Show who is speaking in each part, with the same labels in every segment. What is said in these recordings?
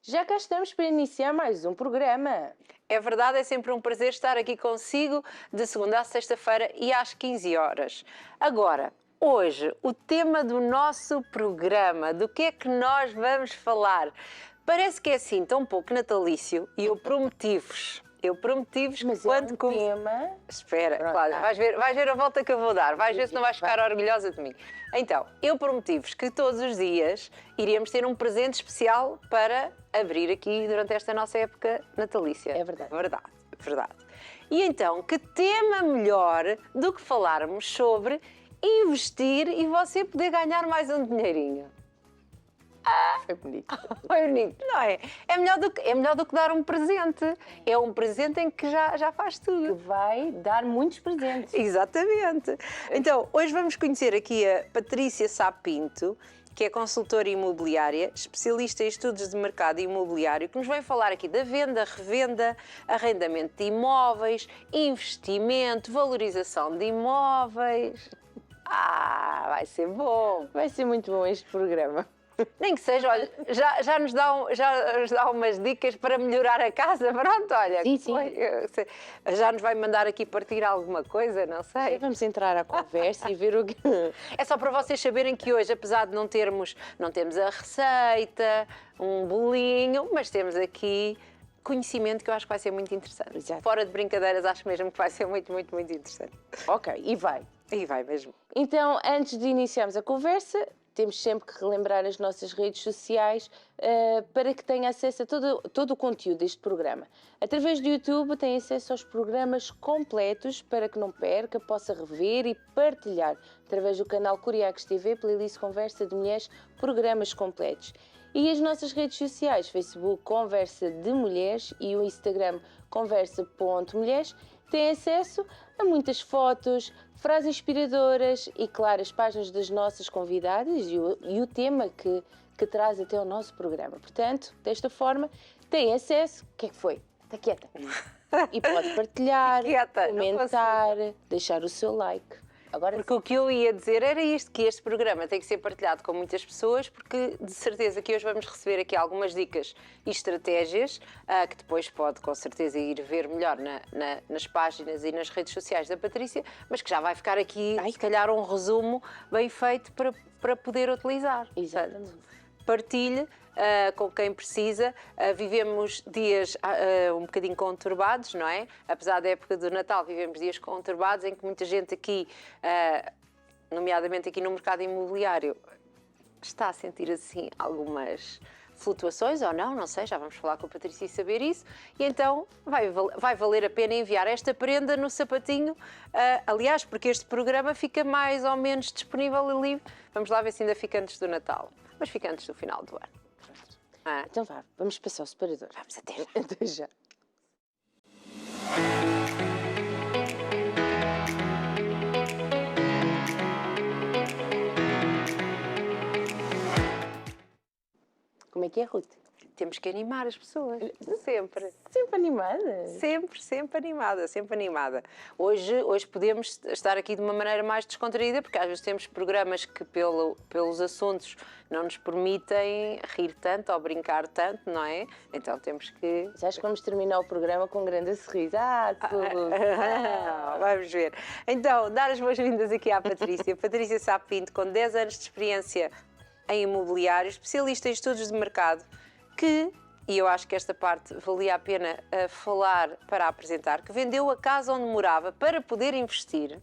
Speaker 1: Já cá estamos para iniciar mais um programa.
Speaker 2: É verdade, é sempre um prazer estar aqui consigo de segunda a sexta-feira e às 15 horas. Agora, hoje, o tema do nosso programa, do que é que nós vamos falar? Parece que é assim tão pouco natalício e eu prometi-vos
Speaker 1: Mas
Speaker 2: quando
Speaker 1: é um tema...
Speaker 2: Espera,
Speaker 1: Pronto,
Speaker 2: Cláudia, vais ver a volta que eu vou dar, vais ver se não vais ficar
Speaker 1: Vai.
Speaker 2: orgulhosa de mim. Então, eu prometi-vos que todos os dias iríamos ter um presente especial para abrir aqui durante esta nossa época natalícia.
Speaker 1: É verdade.
Speaker 2: Verdade, verdade. E então, que tema melhor do que falarmos sobre investir e você poder ganhar mais um dinheirinho?
Speaker 1: Foi bonito.
Speaker 2: Foi bonito, não é? É melhor do que dar um presente. É um presente em que já faz
Speaker 1: Que
Speaker 2: tudo.
Speaker 1: vai dar muitos presentes.
Speaker 2: Exatamente. Então, hoje vamos conhecer aqui a Patrícia Sá Pinto, que é consultora imobiliária, especialista em estudos de mercado imobiliário, que nos vai falar aqui da venda, revenda, arrendamento de imóveis, investimento, valorização de imóveis. Vai ser bom!
Speaker 1: Vai ser muito bom este programa.
Speaker 2: Nem que seja, olha, já nos dá umas dicas para melhorar a casa, pronto, olha.
Speaker 1: Sim, sim.
Speaker 2: Já nos vai mandar aqui partir alguma coisa, não sei.
Speaker 1: Vamos entrar à conversa e ver o que...
Speaker 2: É só para vocês saberem que hoje, apesar de não temos a receita, um bolinho, mas temos aqui conhecimento que eu acho que vai ser muito interessante.
Speaker 1: Exato.
Speaker 2: Fora de brincadeiras, acho mesmo que vai ser muito, muito, muito interessante.
Speaker 1: Ok, e vai.
Speaker 2: E vai mesmo.
Speaker 1: Então, antes de iniciarmos a conversa, temos sempre que relembrar as nossas redes sociais para que tenha acesso a todo o conteúdo deste programa. Através do YouTube tem acesso aos programas completos para que não perca, possa rever e partilhar. Através do canal Curiacos TV, playlist Conversa de Mulheres, programas completos. E as nossas redes sociais, Facebook Conversa de Mulheres e o Instagram conversa.mulheres, têm acesso a muitas fotos, frases inspiradoras e, claro, as páginas das nossas convidadas e o tema que traz até o nosso programa. Portanto, desta forma, tem acesso... O que é que foi? Está quieta. E pode partilhar,
Speaker 2: Quieta, não
Speaker 1: comentar, deixar o seu like. Agora
Speaker 2: Porque o que eu ia dizer era isto, que este programa tem que ser partilhado com muitas pessoas, porque de certeza que hoje vamos receber aqui algumas dicas e estratégias que depois pode com certeza ir ver melhor nas páginas e nas redes sociais da Patrícia, mas que já vai ficar aqui, se calhar, um resumo bem feito para poder utilizar.
Speaker 1: Exatamente.
Speaker 2: Partilhe com quem precisa. Vivemos dias um bocadinho conturbados, não é? Apesar da época do Natal, vivemos dias conturbados em que muita gente aqui, nomeadamente aqui no mercado imobiliário, está a sentir assim algumas flutuações ou não sei, já vamos falar com a Patrícia e saber isso. E então vai valer a pena enviar esta prenda no sapatinho, aliás, porque este programa fica mais ou menos disponível e livre. Vamos lá ver se ainda fica antes do Natal, mas fica antes do final do ano.
Speaker 1: Então vá, vamos passar o separador.
Speaker 2: Vamos até já.
Speaker 1: Até já. Como é que é, Ruth?
Speaker 2: Temos que animar as pessoas, sempre.
Speaker 1: Sempre animada?
Speaker 2: Sempre animada, sempre animada. Hoje podemos estar aqui de uma maneira mais descontraída, porque às vezes temos programas que pelos assuntos não nos permitem rir tanto ou brincar tanto, não é? Então temos que...
Speaker 1: Já acho que vamos terminar o programa com um grande sorriso. Tudo.
Speaker 2: Vamos ver. Então, dar as boas-vindas aqui à Patrícia. Patrícia Sá Pinto, com 10 anos de experiência em imobiliário, especialista em estudos de mercado, e eu acho que esta parte valia a pena falar para apresentar, que vendeu a casa onde morava para poder investir.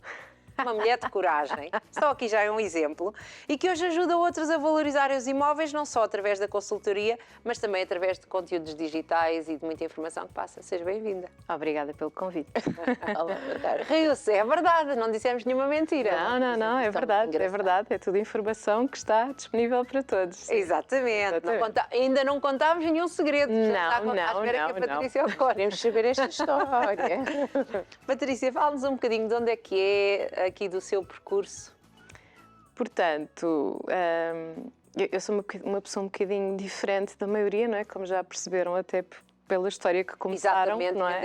Speaker 2: Uma mulher de coragem, só aqui já é um exemplo, e que hoje ajuda outros a valorizarem os imóveis, não só através da consultoria, mas também através de conteúdos digitais e de muita informação que passa. Seja bem-vinda.
Speaker 3: Obrigada pelo convite.
Speaker 1: Olá, boa tarde.
Speaker 2: Riu-se, é verdade, não dissemos nenhuma mentira.
Speaker 3: Não, é verdade, é tudo informação que está disponível para todos.
Speaker 2: Exatamente. Ainda não contámos nenhum segredo.
Speaker 3: Não.
Speaker 2: Que a Patrícia agora.
Speaker 1: Queremos saber esta história.
Speaker 2: Patrícia, fala-nos um bocadinho de onde é que é aqui do seu percurso.
Speaker 3: Portanto, eu sou uma pessoa um bocadinho diferente da maioria, não é? Como já perceberam até pela história que começaram.
Speaker 2: Exatamente,
Speaker 3: não é?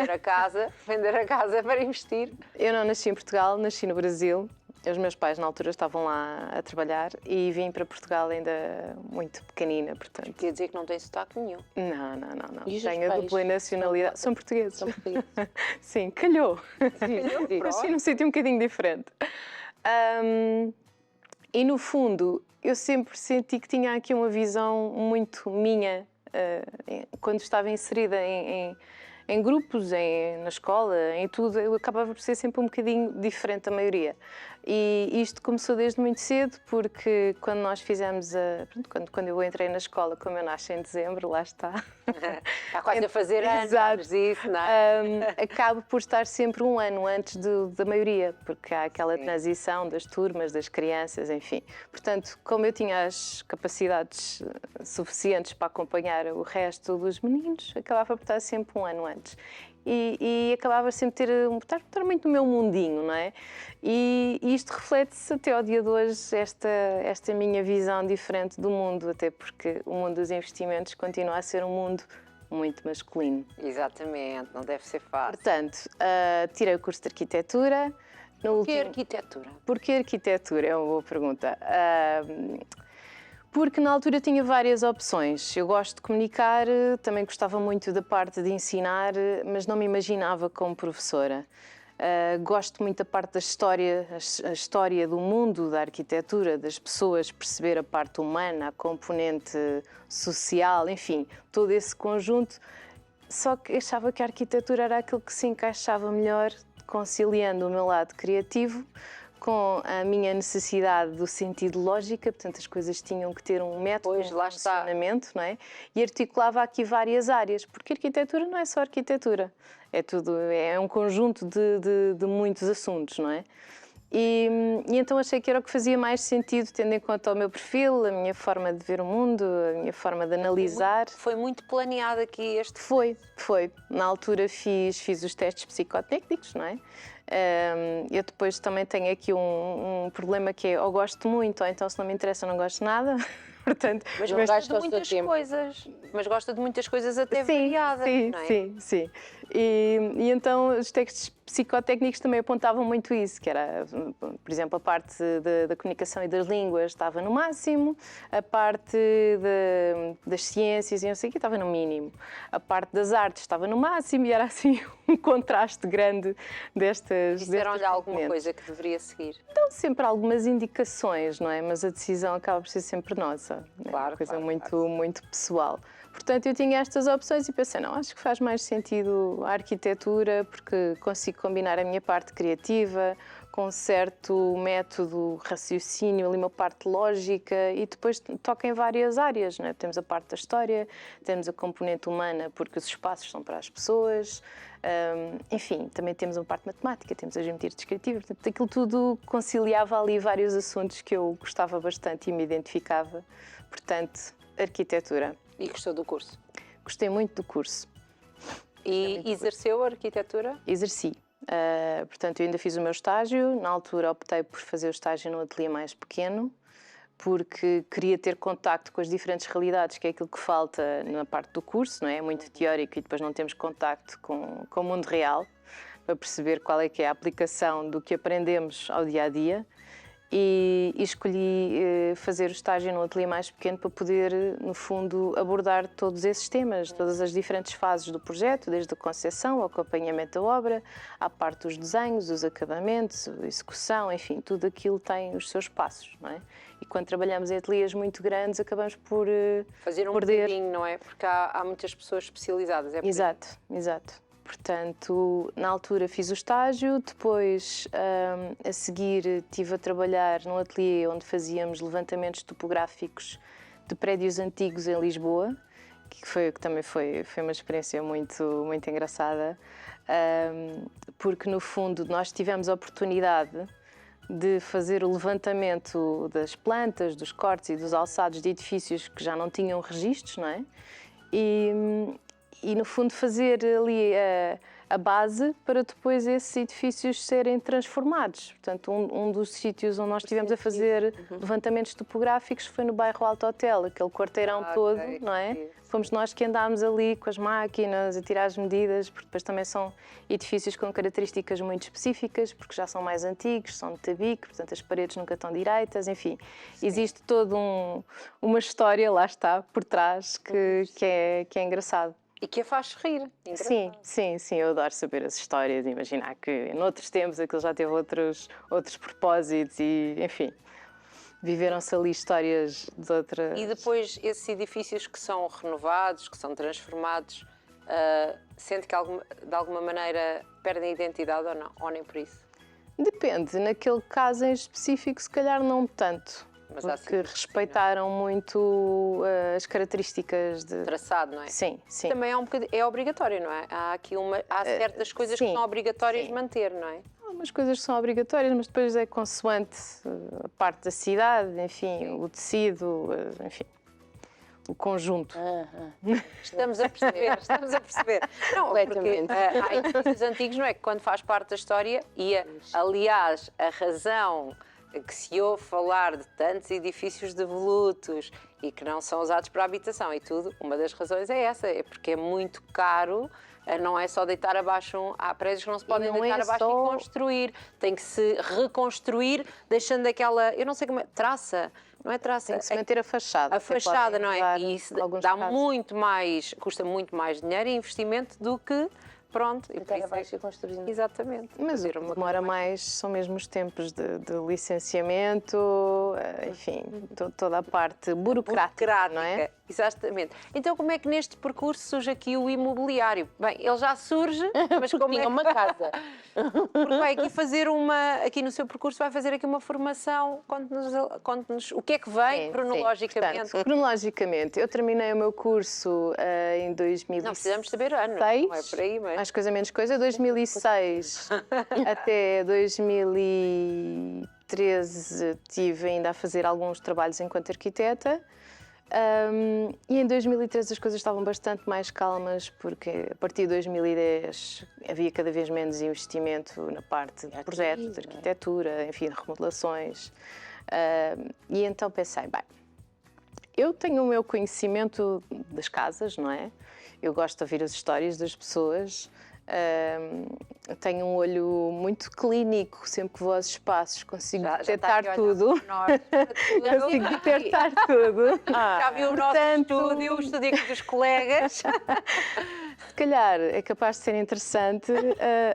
Speaker 2: vender a casa para investir.
Speaker 3: Eu não nasci em Portugal, nasci no Brasil. Os meus pais na altura estavam lá a trabalhar e vim para Portugal ainda muito pequenina, portanto.
Speaker 2: Quer dizer que não tem sotaque nenhum.
Speaker 3: Não.
Speaker 1: E os
Speaker 3: Tenho a
Speaker 1: pais?
Speaker 3: dupla nacionalidade. São portugueses.
Speaker 1: São portugueses.
Speaker 3: Sim, calhou.
Speaker 1: Sim.
Speaker 3: Nasci num sítio um bocadinho diferente. E no fundo, eu sempre senti que tinha aqui uma visão muito minha quando estava inserida em grupos, na escola, em tudo, eu acabava por ser sempre um bocadinho diferente da maioria. E isto começou desde muito cedo, porque quando nós fizemos quando eu entrei na escola, como eu nasci em dezembro, lá está.
Speaker 2: Está quase a fazer anos.
Speaker 3: Exato.
Speaker 2: Isso, não é?
Speaker 3: Acabo por estar sempre um ano antes da maioria, porque há aquela
Speaker 2: Sim.
Speaker 3: transição das turmas, das crianças, enfim. Portanto, como eu tinha as capacidades suficientes para acompanhar o resto dos meninos, acabava por estar sempre um ano antes. E acabava sempre estar muito no meu mundinho, não é? E isto reflete-se até ao dia de hoje, esta minha visão diferente do mundo, até porque o mundo dos investimentos continua a ser um mundo muito masculino.
Speaker 2: Exatamente, não deve ser fácil.
Speaker 3: Portanto, tirei o curso de arquitetura.
Speaker 2: Que arquitetura?
Speaker 3: Porquê arquitetura? É uma boa pergunta. Porque na altura tinha várias opções. Eu gosto de comunicar, também gostava muito da parte de ensinar, mas não me imaginava como professora. Gosto muito da parte da história, a história do mundo da arquitetura, das pessoas, perceber a parte humana, a componente social, enfim, todo esse conjunto. Só que achava que a arquitetura era aquilo que se encaixava melhor, conciliando o meu lado criativo com a minha necessidade do sentido lógica, portanto as coisas tinham que ter um método,
Speaker 2: Pois, lá está.
Speaker 3: funcionamento, não é? E articulava aqui várias áreas, porque arquitetura não é só arquitetura, é um conjunto de muitos assuntos, não é? E então achei que era o que fazia mais sentido, tendo em conta o meu perfil, a minha forma de ver o mundo, a minha forma de analisar.
Speaker 2: Foi muito planeado aqui este.
Speaker 3: Foi. Na altura fiz os testes psicotécnicos, não é? Eu depois também tenho aqui um problema que é ou gosto muito, ou então se não me interessa não gosto de nada. Portanto,
Speaker 2: Mas
Speaker 1: não
Speaker 2: gosta
Speaker 1: gasta
Speaker 2: de
Speaker 1: o seu
Speaker 2: muitas
Speaker 1: tempo.
Speaker 2: coisas. Mas gosta de muitas coisas até variadas, não é?
Speaker 3: Sim. E então os testes psicotécnicos também apontavam muito isso, que era, por exemplo, a parte da comunicação e das línguas estava no máximo, a parte das ciências e não sei o que estava no mínimo, a parte das artes estava no máximo e era assim um contraste grande destas
Speaker 2: Disseram-lhe alguma
Speaker 3: componentes.
Speaker 2: coisa que deveria seguir.
Speaker 3: Dão sempre algumas indicações, não é? Mas a decisão acaba por ser sempre nossa. É
Speaker 2: Claro,
Speaker 3: uma coisa
Speaker 2: claro,
Speaker 3: muito pessoal. Portanto, eu tinha estas opções e pensei, não, acho que faz mais sentido a arquitetura porque consigo combinar a minha parte criativa com um certo método, raciocínio, ali uma parte lógica e depois toca em várias áreas, não é? Temos a parte da história, temos a componente humana porque os espaços são para as pessoas, enfim, também temos uma parte matemática, temos a geometria descritiva, portanto, aquilo tudo conciliava ali vários assuntos que eu gostava bastante e me identificava, portanto, arquitetura.
Speaker 2: E gostou do curso?
Speaker 3: Gostei muito do curso.
Speaker 2: E exerceu a arquitetura?
Speaker 3: Exerci. Portanto, eu ainda fiz o meu estágio. Na altura optei por fazer o estágio num ateliê mais pequeno, porque queria ter contacto com as diferentes realidades, que é aquilo que falta na parte do curso, não é? É muito teórico e depois não temos contacto com o mundo real, para perceber qual é que é a aplicação do que aprendemos ao dia-a-dia. E escolhi fazer o estágio num ateliê mais pequeno para poder, no fundo, abordar todos esses temas, todas as diferentes fases do projeto, desde a concepção, ao acompanhamento da obra, à parte dos desenhos, dos acabamentos, a execução, enfim, tudo aquilo tem os seus passos, não é? E quando trabalhamos em ateliês muito grandes, acabamos por
Speaker 2: Fazer um
Speaker 3: perder.
Speaker 2: bocadinho, não é? Porque há muitas pessoas especializadas. É por aí.
Speaker 3: Exato. Portanto, na altura fiz o estágio, depois a seguir estive a trabalhar num ateliê onde fazíamos levantamentos topográficos de prédios antigos em Lisboa, que também foi uma experiência muito engraçada, porque no fundo nós tivemos a oportunidade de fazer o levantamento das plantas, dos cortes e dos alçados de edifícios que já não tinham registros, não é? E no fundo fazer ali a base para depois esses edifícios serem transformados. Portanto, um dos sítios onde nós estivemos a fazer levantamentos topográficos foi no bairro Alto Hotel, aquele quarteirão todo, não é? Fomos nós que andámos ali com as máquinas a tirar as medidas, porque depois também são edifícios com características muito específicas, porque já são mais antigos, são de tabique, portanto as paredes nunca estão direitas, enfim. Existe toda uma história, lá está, por trás, que é engraçado.
Speaker 2: E que a faz rir.
Speaker 3: Sim, eu adoro saber as histórias, imaginar que noutros tempos aquilo já teve outros propósitos e, enfim, viveram-se ali histórias de outras...
Speaker 2: E depois esses edifícios que são renovados, que são transformados, sente que de alguma maneira perdem a identidade ou não? Ou nem por isso?
Speaker 3: Depende, naquele caso em específico se calhar não tanto.
Speaker 2: Mas
Speaker 3: porque respeitaram muito as características de
Speaker 2: traçado, não é?
Speaker 3: Sim.
Speaker 2: Também é obrigatório, não é? Há certas coisas que são obrigatórias de manter, não é?
Speaker 3: Há umas coisas que são obrigatórias, mas depois é consoante a parte da cidade, enfim, o tecido, enfim, o conjunto.
Speaker 2: Estamos a perceber. Não, porque há edifícios antigos, não é? Que quando faz parte da história, aliás, a razão que se ouve falar de tantos edifícios devolutos e que não são usados para habitação e tudo, uma das razões é essa, é porque é muito caro, não é só deitar abaixo, há prédios que não se podem deitar abaixo e construir, tem que se reconstruir, deixando aquela, eu não sei como é, traça, não é traça?
Speaker 3: Tem que se manter a fachada.
Speaker 2: A fachada, não é? E isso dá
Speaker 3: casos.
Speaker 2: muito mais, custa muito mais dinheiro e investimento do que... Pronto, e
Speaker 1: deitar abaixo e construindo.
Speaker 2: Exatamente.
Speaker 3: Mas o que demora mais são mesmo os tempos de licenciamento, enfim, toda a parte burocrática, não é?
Speaker 2: Exatamente. Então, como é que neste percurso surge aqui o imobiliário? Bem, ele já surge, mas como
Speaker 1: tinha uma casa.
Speaker 2: Porque vai aqui fazer aqui no seu percurso vai fazer aqui uma formação, conte-nos o que é que vem cronologicamente.
Speaker 3: Portanto, cronologicamente, eu terminei o meu curso em 2006.
Speaker 2: Não precisamos saber anos, não é por aí, mas...
Speaker 3: Mais coisa, menos coisa, 2006 até 2013 estive ainda a fazer alguns trabalhos enquanto arquiteta. E em 2013 as coisas estavam bastante mais calmas, porque a partir de 2010 havia cada vez menos investimento na parte de projetos, de arquitetura, enfim, de remodelações. E então pensei, bem, eu tenho o meu conhecimento das casas, não é? Eu gosto de ouvir as histórias das pessoas. Tenho um olho muito clínico, sempre que vou aos espaços consigo detectar tudo. Consigo detectar tudo.
Speaker 2: Já viu o nosso estúdio, o estúdio aqui dos colegas.
Speaker 3: Se calhar é capaz de ser interessante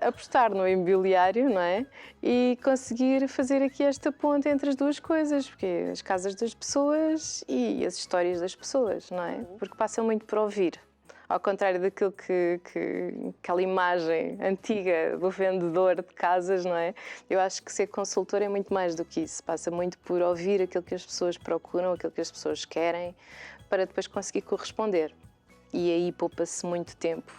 Speaker 3: apostar no imobiliário, não é? E conseguir fazer aqui esta ponte entre as duas coisas, porque as casas das pessoas e as histórias das pessoas, não é? Porque passam muito por ouvir. Ao contrário daquilo que aquela imagem antiga do vendedor de casas, não é? Eu acho que ser consultor é muito mais do que isso. Passa muito por ouvir aquilo que as pessoas procuram, aquilo que as pessoas querem, para depois conseguir corresponder. E aí poupa-se muito tempo.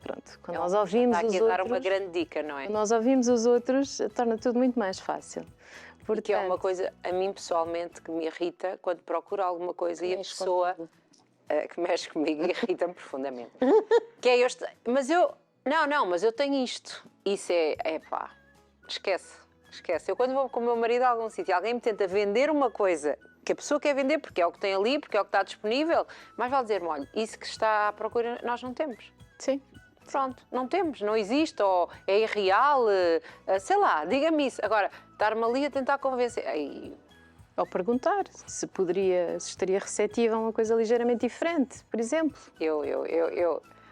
Speaker 3: Pronto, quando nós ouvimos os outros...
Speaker 2: Está aqui a dar uma grande dica, não é?
Speaker 3: Quando nós ouvimos os outros, torna tudo muito mais fácil.
Speaker 2: Portanto, que é uma coisa, a mim pessoalmente, que me irrita, quando procuro alguma coisa e a pessoa... que mexe comigo e irrita-me profundamente. Que é mas eu tenho isto. Isso pá, esquece. Eu quando vou com o meu marido a algum sítio, alguém me tenta vender uma coisa que a pessoa quer vender porque é o que tem ali, porque é o que está disponível, mas vai dizer-me, olha, isso que está à procura nós não temos.
Speaker 3: Sim.
Speaker 2: Pronto, não temos, não existe, ou é irreal, sei lá, diga-me isso. Agora, estar-me ali a tentar convencer...
Speaker 3: Ou perguntar se estaria receptiva a uma coisa ligeiramente diferente, por exemplo.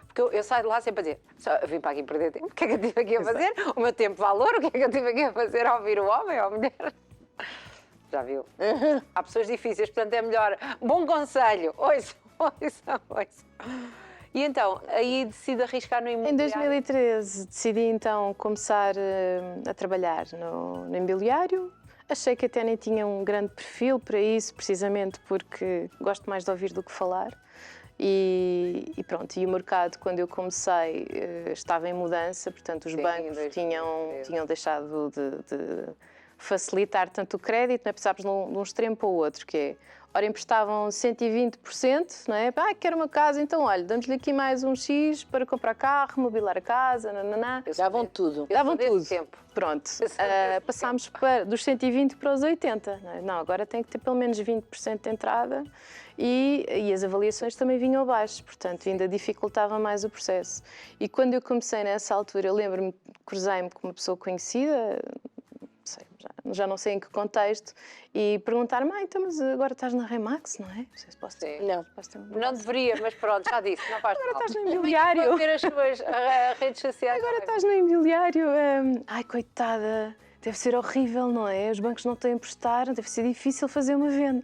Speaker 2: Porque eu saio de lá sempre a dizer, eu vim para aqui perder tempo, o que é que eu estive aqui a fazer? O meu tempo valor, o que é que eu estive aqui a fazer a ouvir o homem ou a mulher? Já viu? Há pessoas difíceis, portanto é melhor. Bom conselho, ouçam. E então, aí decidi arriscar no imobiliário?
Speaker 3: Em 2013 decidi então começar a trabalhar no imobiliário. Achei que até nem tinha um grande perfil para isso, precisamente porque gosto mais de ouvir do que falar. E pronto, e o mercado, quando eu comecei, estava em mudança, portanto os bancos tinham deixado de facilitar tanto o crédito, não é? Precisávamos de um extremo para o outro, que é Ora, emprestavam 120%, não é? Quero uma casa, então olha, damos-lhe aqui mais um X para comprar carro, mobilar a casa, nananã.
Speaker 1: Davam tudo.
Speaker 3: Davam
Speaker 2: desse
Speaker 3: tudo.
Speaker 2: tempo.
Speaker 3: Pronto.
Speaker 2: Eu sou desse
Speaker 3: Passámos dos 120 para os 80. Não é? Não, agora tem que ter pelo menos 20% de entrada e as avaliações também vinham abaixo, portanto ainda dificultava mais o processo. E quando eu comecei nessa altura, eu lembro-me, cruzei-me com uma pessoa conhecida, já não sei em que contexto, e perguntar-me, então, mas agora estás na Remax, não é? Não sei se posso
Speaker 2: Sim.
Speaker 1: Não.
Speaker 2: Não deveria, mas pronto, já disse, não faz
Speaker 3: Agora
Speaker 2: mal.
Speaker 3: estás no imobiliário.
Speaker 2: Vou ver as suas redes sociais.
Speaker 3: Agora estás no imobiliário. Ai, coitada, deve ser horrível, não é? Os bancos não estão a emprestar, deve ser difícil fazer uma venda.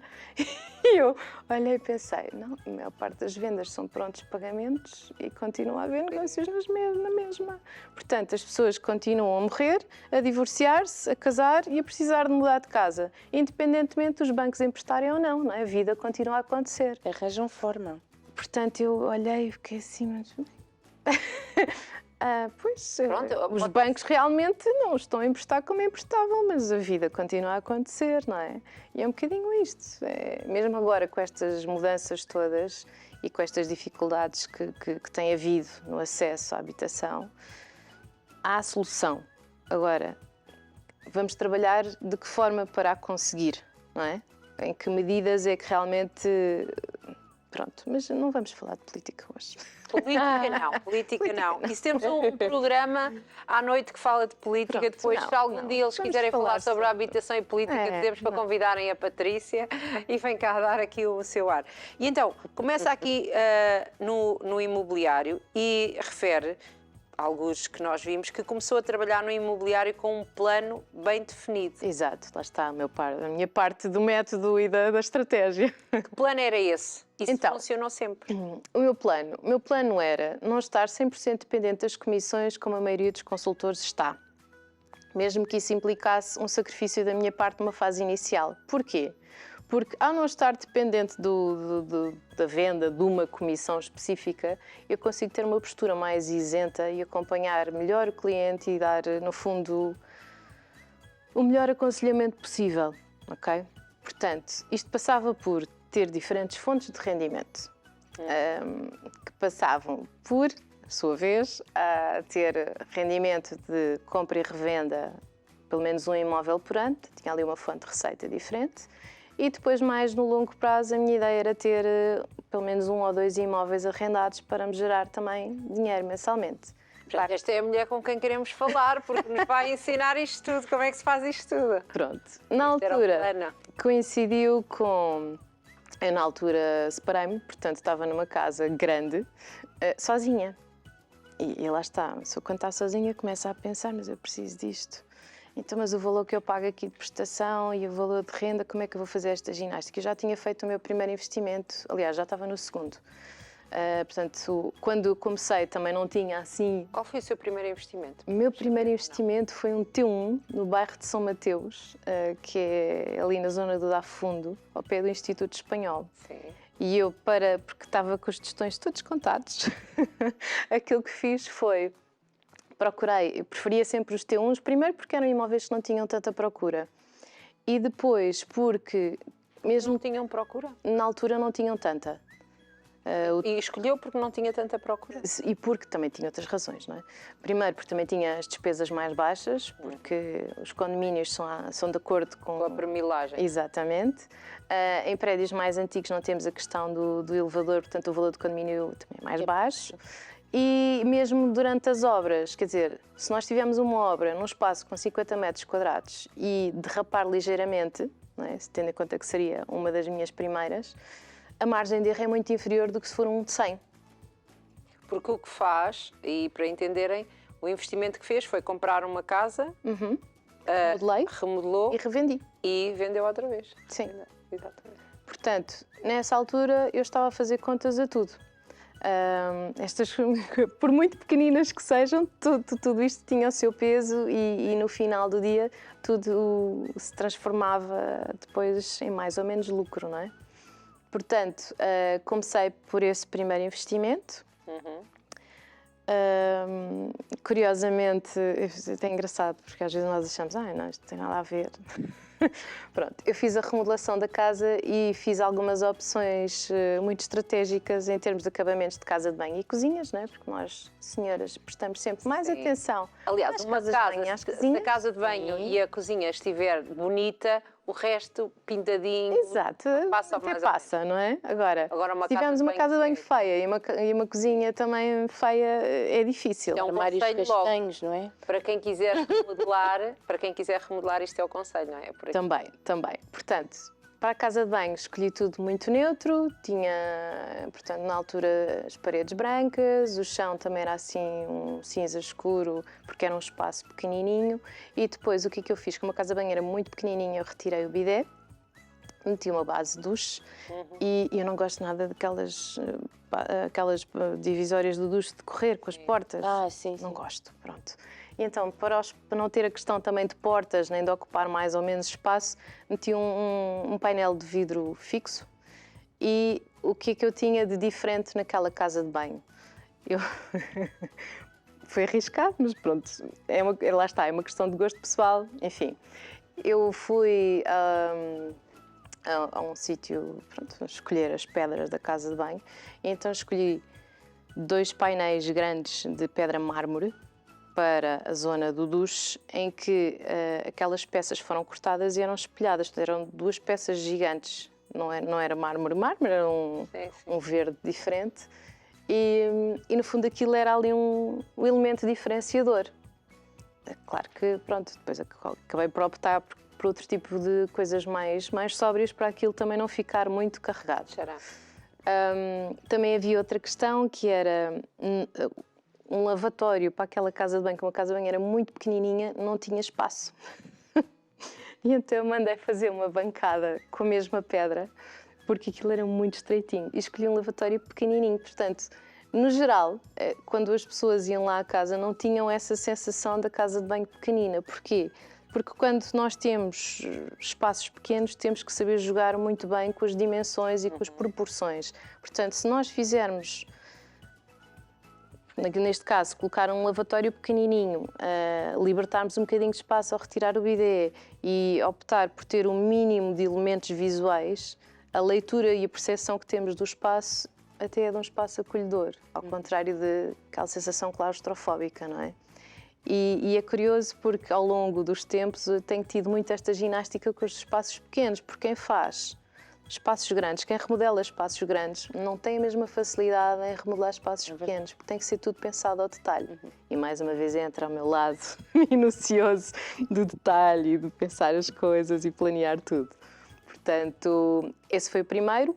Speaker 3: E eu olhei e pensei, não, a maior parte das vendas são prontos pagamentos e continua a haver negócios na mesma. Portanto, as pessoas continuam a morrer, a divorciar-se, a casar e a precisar de mudar de casa, independentemente dos bancos emprestarem ou não é? A vida continua a acontecer.
Speaker 1: Arranjam forma.
Speaker 3: Portanto, eu olhei e fiquei assim, mas... Pois,
Speaker 2: Pronto,
Speaker 3: os bancos realmente não estão a emprestar como emprestavam, mas a vida continua a acontecer, não é? E é um bocadinho isto. Mesmo agora com estas mudanças todas e com estas dificuldades que tem havido no acesso à habitação, há a solução. Agora, vamos trabalhar de que forma para a conseguir, não é? Em que medidas é que realmente... Pronto, mas não vamos falar de política hoje.
Speaker 2: Política não. E se temos um programa à noite que fala de política,
Speaker 3: Pronto,
Speaker 2: depois se algum dia eles
Speaker 3: Vamos
Speaker 2: quiserem falar sobre a
Speaker 3: sobre-
Speaker 2: habitação e política, dizemos para convidarem a Patrícia e vem cá dar aqui o seu ar. E então, começa aqui no imobiliário e refere, alguns que nós vimos, que começou a trabalhar no imobiliário com um plano bem definido.
Speaker 3: Exato, lá está a minha parte do método e da estratégia.
Speaker 2: Que plano era esse? Isso
Speaker 3: Então,
Speaker 2: funcionou sempre.
Speaker 3: O meu plano era não estar 100% dependente das comissões como a maioria dos consultores está. Mesmo que isso implicasse um sacrifício da minha parte numa fase inicial. Porquê? Porque ao não estar dependente da venda de uma comissão específica, eu consigo ter uma postura mais isenta e acompanhar melhor o cliente e dar, no fundo, o melhor aconselhamento possível, ok? Portanto, isto passava por ter diferentes fontes de rendimento, que passavam por, a sua vez, a ter rendimento de compra e revenda, pelo menos um imóvel por ano, tinha ali uma fonte de receita diferente, e depois, mais no longo prazo, a minha ideia era ter pelo menos 1 ou 2 imóveis arrendados para me gerar também dinheiro mensalmente.
Speaker 2: Portanto, esta é a mulher com quem queremos falar, porque nos vai ensinar isto tudo, como é que se faz isto tudo.
Speaker 3: Pronto. Na
Speaker 2: Este era o
Speaker 3: altura,
Speaker 2: plano.
Speaker 3: coincidiu com... Eu, na altura, separei-me, portanto, estava numa casa grande, sozinha. E lá está, se eu quando está sozinha, começa a pensar, mas eu preciso disto. Então, mas o valor que eu pago aqui de prestação e o valor de renda, como é que eu vou fazer esta ginástica? Eu já tinha feito o meu primeiro investimento, aliás, já estava no segundo. Portanto, quando comecei também não tinha assim...
Speaker 2: Qual foi o seu primeiro investimento?
Speaker 3: O meu primeiro investimento foi um T1 no bairro de São Mateus, que é ali na zona do Dá Fundo, ao pé do Instituto Espanhol.
Speaker 2: Sim.
Speaker 3: E eu, porque estava com os tostões todos contados, aquilo que fiz foi... eu preferia sempre os T1s, primeiro porque eram imóveis que não tinham tanta procura. E depois porque, mesmo
Speaker 2: Não tinham procura?
Speaker 3: na altura, não tinham tanta.
Speaker 2: E escolheu porque não tinha tanta procura?
Speaker 3: E porque também tinha outras razões, não é? Primeiro porque também tinha as despesas mais baixas, porque os condomínios são de acordo
Speaker 2: Com a permilagem.
Speaker 3: Exatamente. Em prédios mais antigos não temos a questão do elevador, portanto o valor do condomínio também é mais baixo. E mesmo durante as obras, quer dizer, se nós tivermos uma obra num espaço com 50 metros quadrados e derrapar ligeiramente, não é? Tendo em conta que seria uma das minhas primeiras, a margem de erro é muito inferior do que se for um de 100.
Speaker 2: Porque o que faz, e para entenderem, o investimento que fez foi comprar uma casa,
Speaker 3: Modelei
Speaker 2: remodelou
Speaker 3: e revendi.
Speaker 2: e vendeu outra vez.
Speaker 3: Sim.
Speaker 2: Exatamente.
Speaker 3: Portanto, nessa altura eu estava a fazer contas a tudo. Estas, por muito pequeninas que sejam, tudo isto tinha o seu peso e no final do dia tudo se transformava depois em mais ou menos lucro, não é? Portanto, comecei por esse primeiro investimento. Curiosamente, é engraçado, porque às vezes nós achamos, não, isto não tem nada a ver. Pronto, eu fiz a remodelação da casa e fiz algumas opções muito estratégicas em termos de acabamentos de casa de banho e cozinhas, não é? Porque nós, senhoras, prestamos sempre mais
Speaker 2: Sim.
Speaker 3: atenção
Speaker 2: Aliás,
Speaker 3: às
Speaker 2: uma
Speaker 3: casas de
Speaker 2: casa,
Speaker 3: banho e às
Speaker 2: se a
Speaker 3: cozinhas.
Speaker 2: casa de banho e a cozinha estiver bonita, o resto pintadinho.
Speaker 3: Exato,
Speaker 2: Passa
Speaker 3: até
Speaker 2: mais ou
Speaker 3: passa, não é? Agora,
Speaker 2: Agora,
Speaker 3: se tivermos uma casa de banho feia e uma cozinha também feia, é difícil.
Speaker 2: É um
Speaker 1: Armários
Speaker 2: conselho logo.
Speaker 1: castanhos, não é?
Speaker 2: Para quem quiser remodelar, isto é o conselho, não é? É por aí.
Speaker 3: Também. Portanto, para a casa de banho escolhi tudo muito neutro, tinha, portanto, na altura as paredes brancas, o chão também era assim um cinza escuro, porque era um espaço pequenininho. E depois o que é que eu fiz? Como a casa de banho era muito pequenininha, eu retirei o bidé, meti uma base de duche e eu não gosto nada daquelas aquelas divisórias do duche de correr com as portas.
Speaker 1: Sim.
Speaker 3: Não gosto, pronto. E então, para não ter a questão também de portas, nem de ocupar mais ou menos espaço, meti um painel de vidro fixo. E o que é que eu tinha de diferente naquela casa de banho? Foi arriscado, mas pronto, lá está, é uma questão de gosto pessoal, enfim. Eu fui a um sítio, pronto, escolher as pedras da casa de banho, e então escolhi 2 painéis grandes de pedra mármore para a zona do duche, em que aquelas peças foram cortadas e eram espelhadas. Eram 2 peças gigantes, não era mármore, era um verde diferente. E no fundo aquilo era ali um elemento diferenciador. Claro que, pronto, depois acabei por optar por outro tipo de coisas mais sóbrias para aquilo também não ficar muito carregado. Também havia outra questão que era um lavatório para aquela casa de banho, como a casa de banho era muito pequenininha, não tinha espaço. E então eu mandei fazer uma bancada com a mesma pedra, porque aquilo era muito estreitinho. E escolhi um lavatório pequenininho. Portanto, no geral, quando as pessoas iam lá à casa, não tinham essa sensação da casa de banho pequenina. Porquê? Porque quando nós temos espaços pequenos, temos que saber jogar muito bem com as dimensões e com as proporções. Portanto, se nós fizermos, neste caso, colocar um lavatório pequenininho, libertarmos um bocadinho de espaço ao retirar o bidé e optar por ter um mínimo de elementos visuais, a leitura e a percepção que temos do espaço até é de um espaço acolhedor, ao contrário daquela sensação claustrofóbica, não é? E é curioso porque ao longo dos tempos eu tenho tido muito esta ginástica com os espaços pequenos, porque quem faz espaços grandes, quem remodela espaços grandes, não tem a mesma facilidade em remodelar espaços pequenos, porque tem que ser tudo pensado ao detalhe. E mais uma vez entra ao meu lado minucioso do detalhe, de pensar as coisas e planear tudo. Portanto, esse foi o primeiro.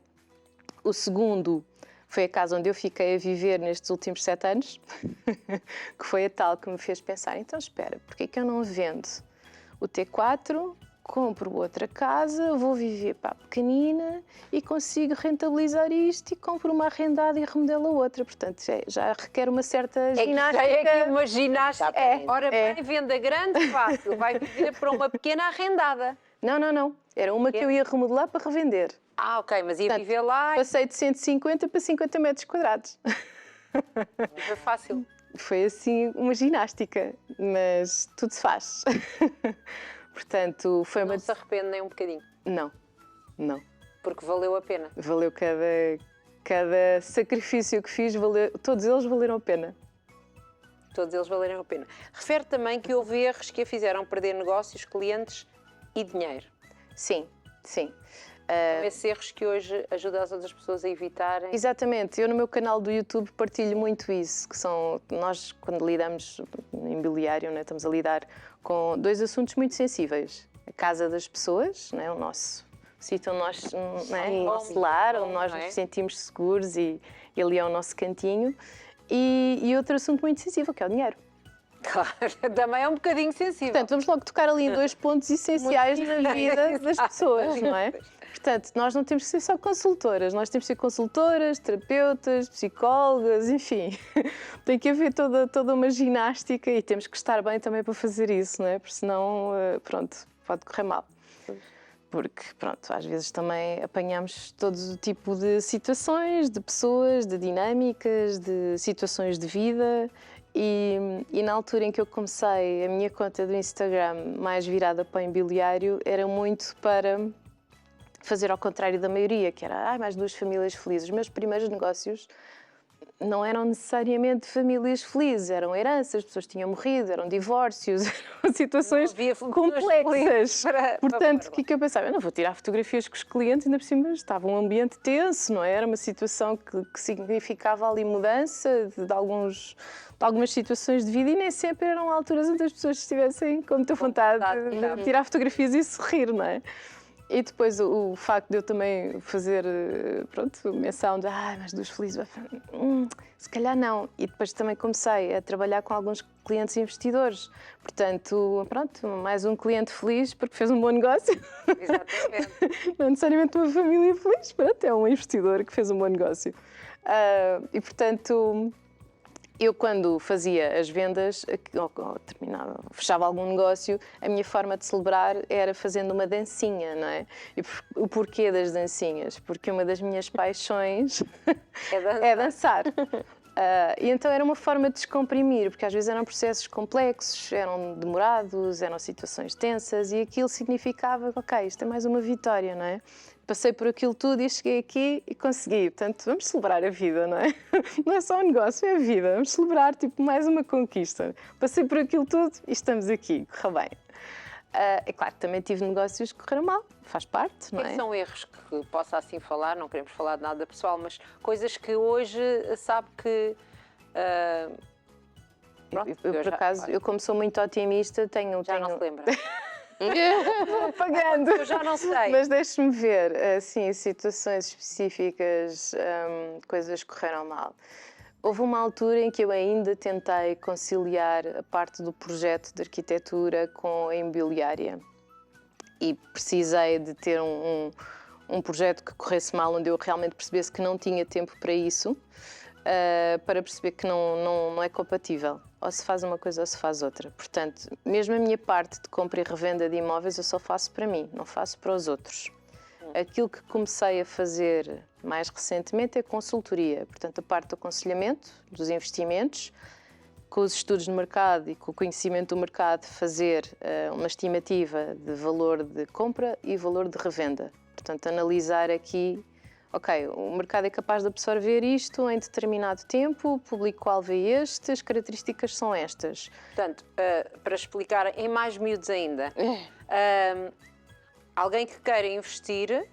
Speaker 3: O segundo foi a casa onde eu fiquei a viver nestes últimos 7 anos, que foi a tal que me fez pensar, então espera, porque é que eu não vendo o T4, compro outra casa, vou viver para a pequenina e consigo rentabilizar isto e compro uma arrendada e remodelo a outra. Portanto, já requer uma certa ginástica.
Speaker 2: Já é aqui uma ginástica. Ora
Speaker 3: é.
Speaker 2: bem, venda grande, fácil, vai viver para uma pequena arrendada.
Speaker 3: Não. Era uma que eu ia remodelar para revender.
Speaker 2: Ok, mas ia viver lá.
Speaker 3: Passei de 150 para 50 metros quadrados.
Speaker 2: Foi fácil.
Speaker 3: Foi assim uma ginástica, mas tudo se faz. Portanto, foi
Speaker 2: Não se arrepende nem um bocadinho.
Speaker 3: Não.
Speaker 2: Porque valeu a pena.
Speaker 3: Valeu cada sacrifício que fiz, todos eles valeram a pena.
Speaker 2: Todos eles valeram a pena. Refere também que houve erros que a fizeram perder negócios, clientes e dinheiro.
Speaker 3: Sim.
Speaker 2: São esses erros que hoje ajudam as outras pessoas a evitarem.
Speaker 3: Exatamente. Eu no meu canal do YouTube partilho muito isso, que são nós quando lidamos no imobiliário, né, estamos a lidar com 2 assuntos muito sensíveis. A casa das pessoas, né, o nosso sítio onde nós, né, o nosso lar, onde nós nos sentimos seguros e ali é o nosso cantinho. E outro assunto muito sensível, que é o dinheiro.
Speaker 2: Claro, também é um bocadinho sensível.
Speaker 3: Portanto, vamos logo tocar ali em 2 pontos essenciais na vida das pessoas, não é? Portanto, nós não temos que ser só consultoras, nós temos que ser consultoras, terapeutas, psicólogas, enfim. Tem que haver toda uma ginástica e temos que estar bem também para fazer isso, não é? Porque senão, pronto, pode correr mal. Porque, pronto, às vezes também apanhamos todo o tipo de situações, de pessoas, de dinâmicas, de situações de vida E na altura em que eu comecei a minha conta do Instagram mais virada para o imobiliário, era muito para fazer ao contrário da maioria, que era mais 2 famílias felizes. Os meus primeiros negócios não eram necessariamente famílias felizes, eram heranças, as pessoas tinham morrido, eram divórcios, eram situações complexas. Portanto, o que eu pensava? Eu não vou tirar fotografias com os clientes, ainda por cima estava um ambiente tenso, não é? Era uma situação que significava ali mudança de algumas situações de vida e nem sempre eram alturas onde as pessoas estivessem com muita vontade de tirar fotografias e sorrir, não é? E depois o facto de eu também fazer, menção de mais 2 felizes, se calhar não. E depois também comecei a trabalhar com alguns clientes investidores. Portanto, mais um cliente feliz porque fez um bom negócio.
Speaker 2: Exatamente.
Speaker 3: Não necessariamente uma família feliz, é um investidor que fez um bom negócio. E portanto, eu quando fazia as vendas, ou terminava, fechava algum negócio, a minha forma de celebrar era fazendo uma dancinha, não é? E o porquê das dancinhas? Porque uma das minhas paixões é dançar. E então era uma forma de descomprimir, porque às vezes eram processos complexos, eram demorados, eram situações tensas e aquilo significava, ok, isto é mais uma vitória, não é? Passei por aquilo tudo e cheguei aqui e consegui. Portanto, vamos celebrar a vida, não é? Não é só um negócio, é a vida. Vamos celebrar, mais uma conquista. Passei por aquilo tudo e estamos aqui, correu bem. É claro que também tive negócios que correram mal, faz parte, não é?
Speaker 2: Quais são erros que possa assim falar? Não queremos falar de nada pessoal, mas coisas que hoje sabe que...
Speaker 3: Por acaso, eu como sou muito otimista,
Speaker 2: não se lembra.
Speaker 3: Vou apagando.
Speaker 2: Eu já não sei.
Speaker 3: Mas deixe-me ver, assim, situações específicas, coisas que correram mal. Houve uma altura em que eu ainda tentei conciliar a parte do projeto de arquitetura com a imobiliária. E precisei de ter um projeto que corresse mal, onde eu realmente percebesse que não tinha tempo para isso, para perceber que não é compatível. Ou se faz uma coisa ou se faz outra. Portanto, mesmo a minha parte de compra e revenda de imóveis eu só faço para mim, não faço para os outros. Aquilo que comecei a fazer mais recentemente é consultoria. Portanto, a parte do aconselhamento, dos investimentos, com os estudos de mercado e com o conhecimento do mercado, fazer uma estimativa de valor de compra e valor de revenda. Portanto, analisar aqui, ok, o mercado é capaz de absorver isto em determinado tempo, o público-alvo é este, as características são estas.
Speaker 2: Portanto, para explicar em mais miúdos ainda, alguém que queira investir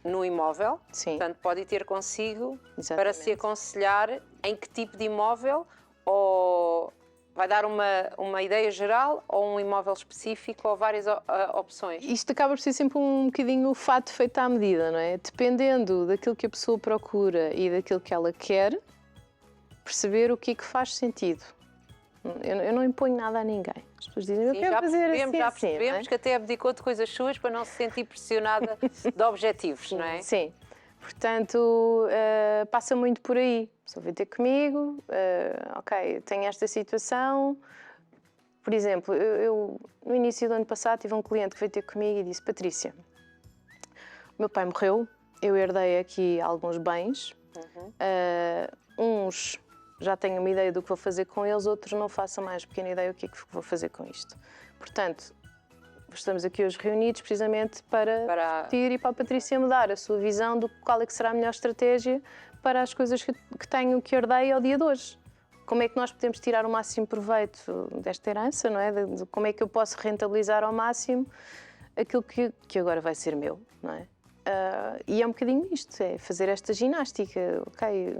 Speaker 2: no imóvel,
Speaker 3: Sim.
Speaker 2: portanto, pode ir ter consigo
Speaker 3: Exatamente.
Speaker 2: para se aconselhar em que tipo de imóvel, ou vai dar uma ideia geral, ou um imóvel específico, ou várias opções.
Speaker 3: Isto acaba por ser sempre um bocadinho o fato feito à medida, não é? Dependendo daquilo que a pessoa procura e daquilo que ela quer, perceber o que é que faz sentido. Eu não imponho nada a ninguém. As pessoas dizem, eu quero fazer assim,
Speaker 2: já
Speaker 3: assim,
Speaker 2: percebemos
Speaker 3: não é?
Speaker 2: que até abdicou de coisas suas para não se sentir pressionada de objetivos, não é?
Speaker 3: Sim. Portanto, passa muito por aí. A pessoa vem ter comigo, ok, tenho esta situação. Por exemplo, eu no início do ano passado tive um cliente que veio ter comigo e disse, Patrícia, o meu pai morreu, eu herdei aqui alguns bens, uns já tenho uma ideia do que vou fazer com eles, outros não faço a mais pequena ideia do que é que vou fazer com isto. Portanto, estamos aqui hoje reunidos precisamente para discutir e para a Patrícia mudar a sua visão do qual é que será a melhor estratégia para as coisas que tenho, que herdei ao dia de hoje. Como é que nós podemos tirar o máximo proveito desta herança, não é? De como é que eu posso rentabilizar ao máximo aquilo que agora vai ser meu, não é? E é um bocadinho isto, é fazer esta ginástica, ok?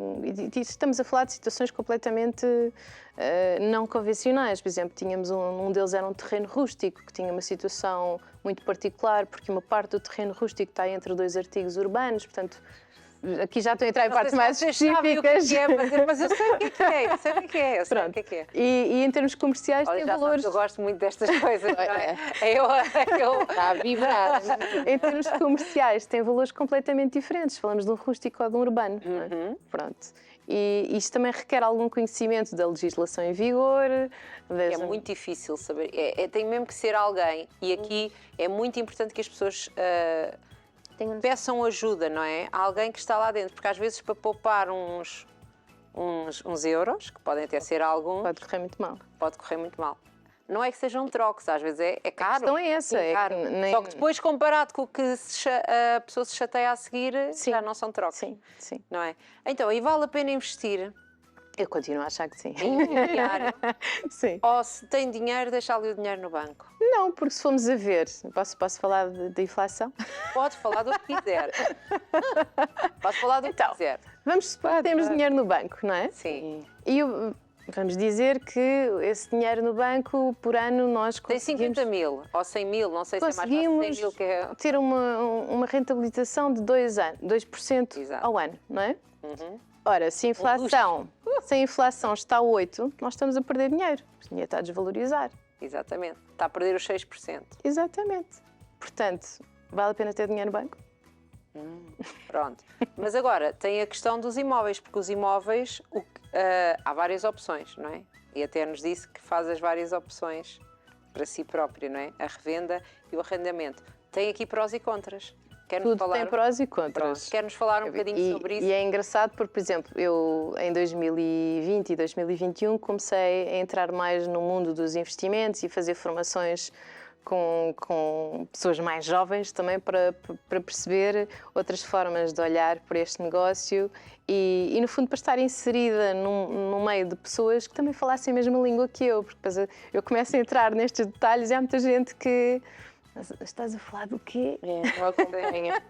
Speaker 3: E estamos a falar de situações completamente não convencionais. Por exemplo, tínhamos um deles era um terreno rústico, que tinha uma situação muito particular, porque uma parte do terreno rústico está entre 2 artigos urbanos, portanto, aqui já estou a entrar em partes mais específicas.
Speaker 2: Mas eu sei o que é, eu sei o que é, eu sei o que é.
Speaker 3: E em termos comerciais tem valores...
Speaker 2: Eu gosto muito destas coisas, não é?
Speaker 1: Está a vibrar.
Speaker 3: Em termos comerciais tem valores completamente diferentes. Falamos de um rústico ou de um urbano. Não é? Pronto. E isto também requer algum conhecimento da legislação em vigor.
Speaker 2: É muito difícil saber. Tem mesmo que ser alguém. E aqui é muito importante que as pessoas... peçam ajuda, não é? A alguém que está lá dentro, porque às vezes para poupar uns uns euros, que podem até ser alguns,
Speaker 3: Pode correr muito mal.
Speaker 2: pode correr muito mal. Não é que sejam trocos, às vezes é caro.
Speaker 3: A questão é essa.
Speaker 2: Sim,
Speaker 3: É
Speaker 2: caro.
Speaker 3: que nem...
Speaker 2: Só que depois, comparado com o que a pessoa se chateia a seguir,
Speaker 3: Sim.
Speaker 2: já não são trocos.
Speaker 3: Sim, sim.
Speaker 2: Não é? Então, e vale a pena investir
Speaker 3: Eu continuo a achar que sim.
Speaker 2: em imobiliário?
Speaker 3: Sim.
Speaker 2: Ou se tem dinheiro, deixar ali o dinheiro no banco?
Speaker 3: Não, porque se formos a ver, posso falar de inflação?
Speaker 2: Pode falar do que quiser. Posso falar do que
Speaker 3: Então,
Speaker 2: quiser.
Speaker 3: Vamos supor que temos
Speaker 2: pode.
Speaker 3: dinheiro no banco, não é?
Speaker 2: Sim.
Speaker 3: E vamos dizer que esse dinheiro no banco, por ano, nós
Speaker 2: Tem
Speaker 3: conseguimos
Speaker 2: 50 mil ou 100 mil, não sei se é mais fácil. 100
Speaker 3: conseguimos
Speaker 2: mil que é.
Speaker 3: ter uma rentabilização de 2%
Speaker 2: Exato.
Speaker 3: ao ano, não é?
Speaker 2: Uhum.
Speaker 3: Ora, se a inflação está a 8, nós estamos a perder dinheiro. O dinheiro está a desvalorizar.
Speaker 2: Exatamente. Está a perder os 6%.
Speaker 3: Exatamente. Portanto, vale a pena ter dinheiro no banco?
Speaker 2: Pronto. Mas agora, tem a questão dos imóveis, porque os imóveis, há várias opções, não é? E até nos disse que faz as várias opções para si próprio, não é? A revenda e o arrendamento. Tem aqui prós e contras. Quer-nos
Speaker 3: Tudo tem prós e contras.
Speaker 2: Pronto. Quer-nos falar um bocadinho sobre isso?
Speaker 3: E é engraçado porque, por exemplo, eu em 2020 e 2021 comecei a entrar mais no mundo dos investimentos e fazer formações com pessoas mais jovens também para perceber outras formas de olhar para este negócio e no fundo para estar inserida num meio de pessoas que também falassem a mesma língua que eu, porque depois eu começo a entrar nestes detalhes e há muita gente que... Estás a falar do quê?
Speaker 1: Não acompanha.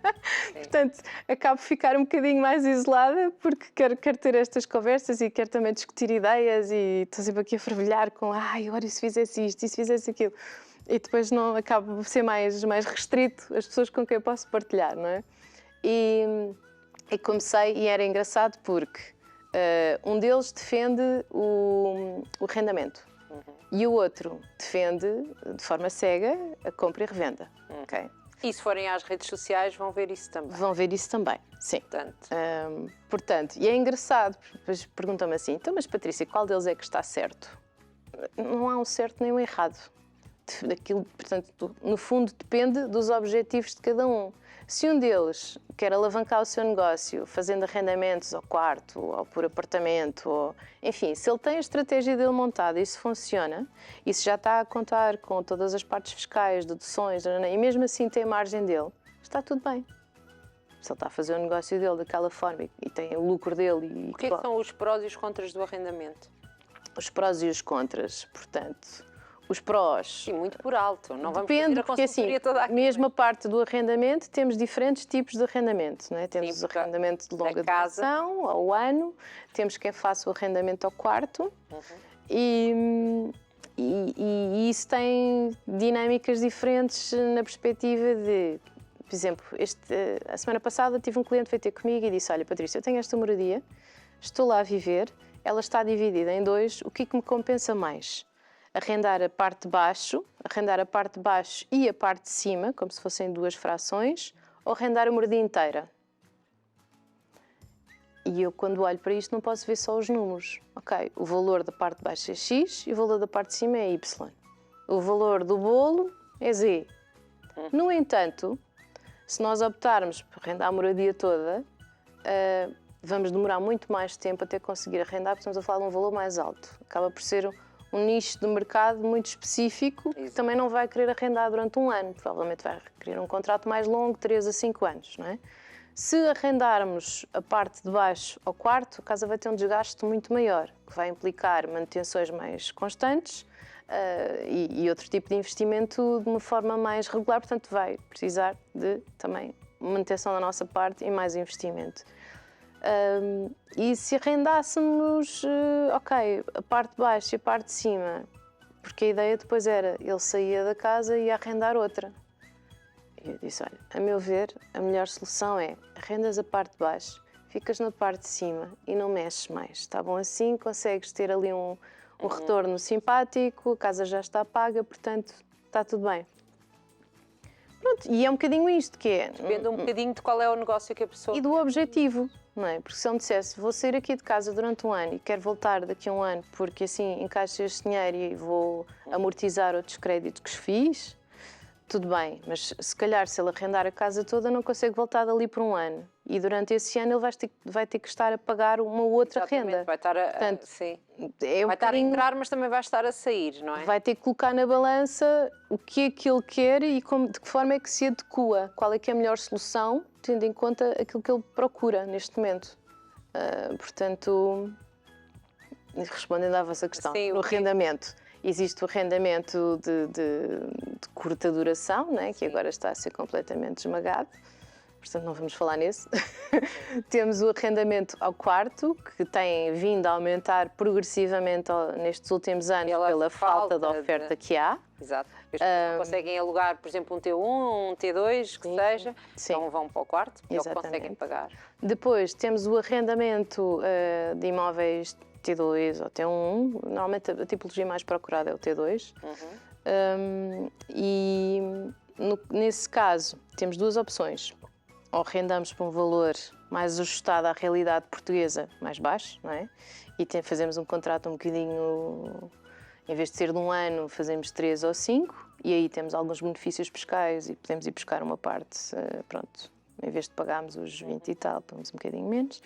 Speaker 3: Portanto, acabo de ficar um bocadinho mais isolada porque quero ter estas conversas e quero também discutir ideias e estou sempre aqui a fervilhar com agora e se fizesse isto, e se fizesse aquilo. E depois não acabo de ser mais restrito as pessoas com quem eu posso partilhar, não é? E comecei, e era engraçado porque um deles defende o rendimento. E o outro defende, de forma cega, a compra e revenda. Okay?
Speaker 2: E se forem às redes sociais vão ver isso também.
Speaker 3: Vão ver isso também, sim. Portanto, e é engraçado, depois perguntam-me assim, então, mas Patrícia, qual deles é que está certo? Não há um certo nem um errado. Portanto, no fundo, depende dos objetivos de cada um. Se um deles quer alavancar o seu negócio fazendo arrendamentos ao quarto ou por apartamento, ou, enfim, se ele tem a estratégia dele montada e isso funciona, e se já está a contar com todas as partes fiscais, deduções, e mesmo assim tem a margem dele, está tudo bem. Se ele está a fazer o negócio dele daquela forma e tem o lucro dele...
Speaker 2: O que é que são os prós e os contras do arrendamento?
Speaker 3: Os prós e os contras, portanto... Os prós...
Speaker 2: Sim, muito por alto. Não vamos
Speaker 3: Depende,
Speaker 2: fazer a
Speaker 3: porque assim,
Speaker 2: consultoria toda aqui.
Speaker 3: mesmo a parte do arrendamento, temos diferentes tipos de arrendamento, não é? Temos
Speaker 2: Sim,
Speaker 3: o arrendamento de longa
Speaker 2: casa.
Speaker 3: duração, ao ano, temos quem faça o arrendamento ao quarto e isso tem dinâmicas diferentes na perspectiva de, por exemplo, a semana passada tive um cliente que veio ter comigo e disse, olha Patrícia, eu tenho esta moradia, estou lá a viver, ela está dividida em dois, o que é que me compensa mais? Arrendar a parte de baixo e a parte de cima, como se fossem duas frações, ou arrendar a moradia inteira. E eu, quando olho para isto, não posso ver só os números. Ok, o valor da parte de baixo é X e o valor da parte de cima é Y. O valor do bolo é Z. No entanto, se nós optarmos por arrendar a moradia toda, vamos demorar muito mais tempo até conseguir arrendar, porque estamos a falar de um valor mais alto. Acaba por ser um nicho de mercado muito específico que também não vai querer arrendar durante um ano. Provavelmente vai requerer um contrato mais longo, 3 a 5 anos, não é? Se arrendarmos a parte de baixo ao quarto, a casa vai ter um desgaste muito maior, que vai implicar manutenções mais constantes e outro tipo de investimento de uma forma mais regular, portanto vai precisar de também manutenção da nossa parte e mais investimento. E se arrendássemos, a parte de baixo e a parte de cima, porque a ideia depois era, ele saía da casa e ia arrendar outra. E eu disse, olha, a meu ver, a melhor solução é arrendas a parte de baixo, ficas na parte de cima e não mexes mais. Está bom assim, consegues ter ali um retorno simpático, a casa já está paga, portanto, está tudo bem. Pronto, e é um bocadinho isto que é...
Speaker 2: Depende um bocadinho de qual é o negócio que a pessoa...
Speaker 3: E do objetivo, não é? Porque se eu me dissesse, vou sair aqui de casa durante um ano e quero voltar daqui a um ano porque assim encaixo este dinheiro e vou amortizar outros créditos que fiz, tudo bem. Mas se calhar se ele arrendar a casa toda não consegue voltar dali por um ano. e durante esse ano ele vai ter que estar a pagar uma outra
Speaker 2: Exatamente,
Speaker 3: renda.
Speaker 2: vai estar a,
Speaker 3: Portanto,
Speaker 2: sim.
Speaker 3: É
Speaker 2: Vai estar a
Speaker 3: bocadinho-
Speaker 2: entrar, mas também vai estar a sair, não é?
Speaker 3: Vai ter que colocar na balança o que é que ele quer e de que forma é que se adequa, qual é que é a melhor solução, tendo em conta aquilo que ele procura neste momento. Portanto, respondendo à vossa questão,
Speaker 2: Sim,
Speaker 3: no
Speaker 2: o que-
Speaker 3: arrendamento, existe o arrendamento de curta duração, né, que
Speaker 2: Sim.
Speaker 3: agora está a ser completamente esmagado, portanto não vamos falar nesse. Temos o arrendamento ao quarto, que tem vindo a aumentar progressivamente nestes últimos anos pela falta de oferta que há.
Speaker 2: Exato. As pessoas não conseguem alugar, por exemplo, um T1, um T2, que seja,
Speaker 3: Sim.
Speaker 2: então vão para o quarto, porque é o que
Speaker 3: Exatamente.
Speaker 2: conseguem pagar.
Speaker 3: Depois temos o arrendamento de imóveis T2 ou T1. Normalmente a tipologia mais procurada é o T2. E nesse caso temos duas opções. Ou arrendamos por um valor mais ajustado à realidade portuguesa, mais baixo, não é? E fazemos um contrato um bocadinho, em vez de ser de um ano, fazemos 3 ou 5, e aí temos alguns benefícios fiscais e podemos ir buscar uma parte, pronto, em vez de pagarmos os 20 e tal, pagamos um bocadinho menos.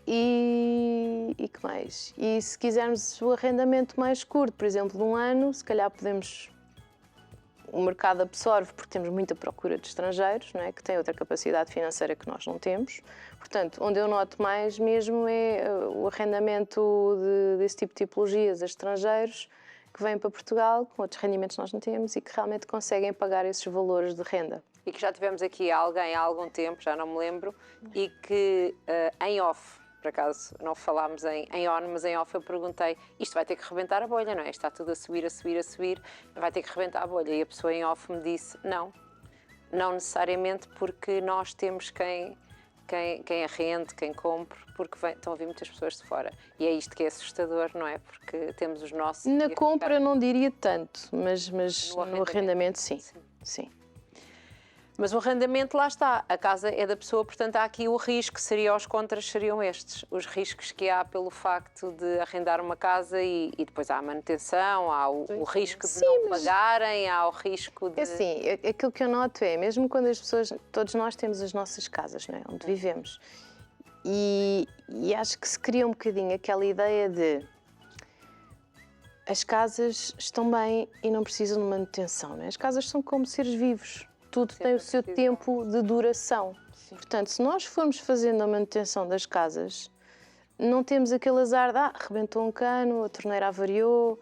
Speaker 3: E que mais? E se quisermos o arrendamento mais curto, por exemplo, de um ano, se calhar podemos... O mercado absorve porque temos muita procura de estrangeiros, não é? Que têm outra capacidade financeira que nós não temos. Portanto, onde eu noto mais mesmo é o arrendamento desse tipo de tipologias a estrangeiros que vêm para Portugal com outros rendimentos que nós não temos e que realmente conseguem pagar esses valores de renda.
Speaker 2: E que já tivemos aqui alguém há algum tempo, já não me lembro, e que em off, por acaso não falámos em on, mas em off eu perguntei, isto vai ter que rebentar a bolha, não é? Está tudo a subir, a subir, a subir, vai ter que rebentar a bolha. E a pessoa em off me disse, não necessariamente, porque nós temos quem arrende, quem compre, porque estão a vir muitas pessoas de fora. E é isto que é assustador, não é? Porque temos os nossos...
Speaker 3: Na compra eu não diria tanto, mas no arrendamento sim.
Speaker 2: Mas o arrendamento, lá está, a casa é da pessoa, portanto há aqui o risco, os contras seriam estes, os riscos que há pelo facto de arrendar uma casa e depois há a manutenção, há o risco de não pagarem, há o risco de...
Speaker 3: Assim, aquilo que eu noto é, mesmo quando as pessoas, todos nós temos as nossas casas, não é? Onde vivemos, e acho que se cria um bocadinho aquela ideia de as casas estão bem e não precisam de manutenção, não é? As casas são como seres vivos. Tudo tem o seu tempo de duração. Sim. Portanto, se nós formos fazendo a manutenção das casas, não temos aquele azar de rebentou um cano, a torneira avariou,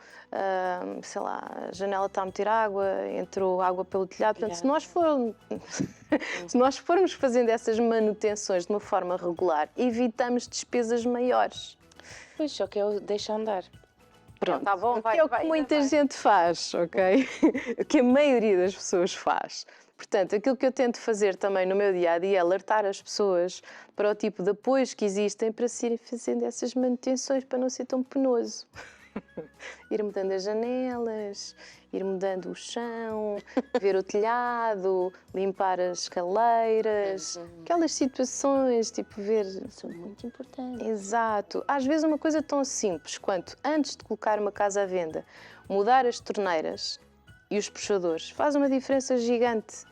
Speaker 3: sei lá, a janela está a meter água, entrou água pelo telhado. Portanto, se nós formos fazendo essas manutenções de uma forma regular, evitamos despesas maiores.
Speaker 1: Pois, só que eu deixo andar.
Speaker 3: Pronto,
Speaker 2: tá bom,
Speaker 3: que é o que muita gente faz, ok? O que a maioria das pessoas faz. Portanto, aquilo que eu tento fazer também no meu dia-a-dia é alertar as pessoas para o tipo de apoios que existem para se irem fazendo essas manutenções para não ser tão penoso. Ir mudando as janelas, ir mudando o chão, ver o telhado, limpar as escaleiras, aquelas situações, tipo ver...
Speaker 1: São muito importantes.
Speaker 3: Exato. Às vezes uma coisa tão simples quanto, antes de colocar uma casa à venda, mudar as torneiras e os puxadores faz uma diferença gigante.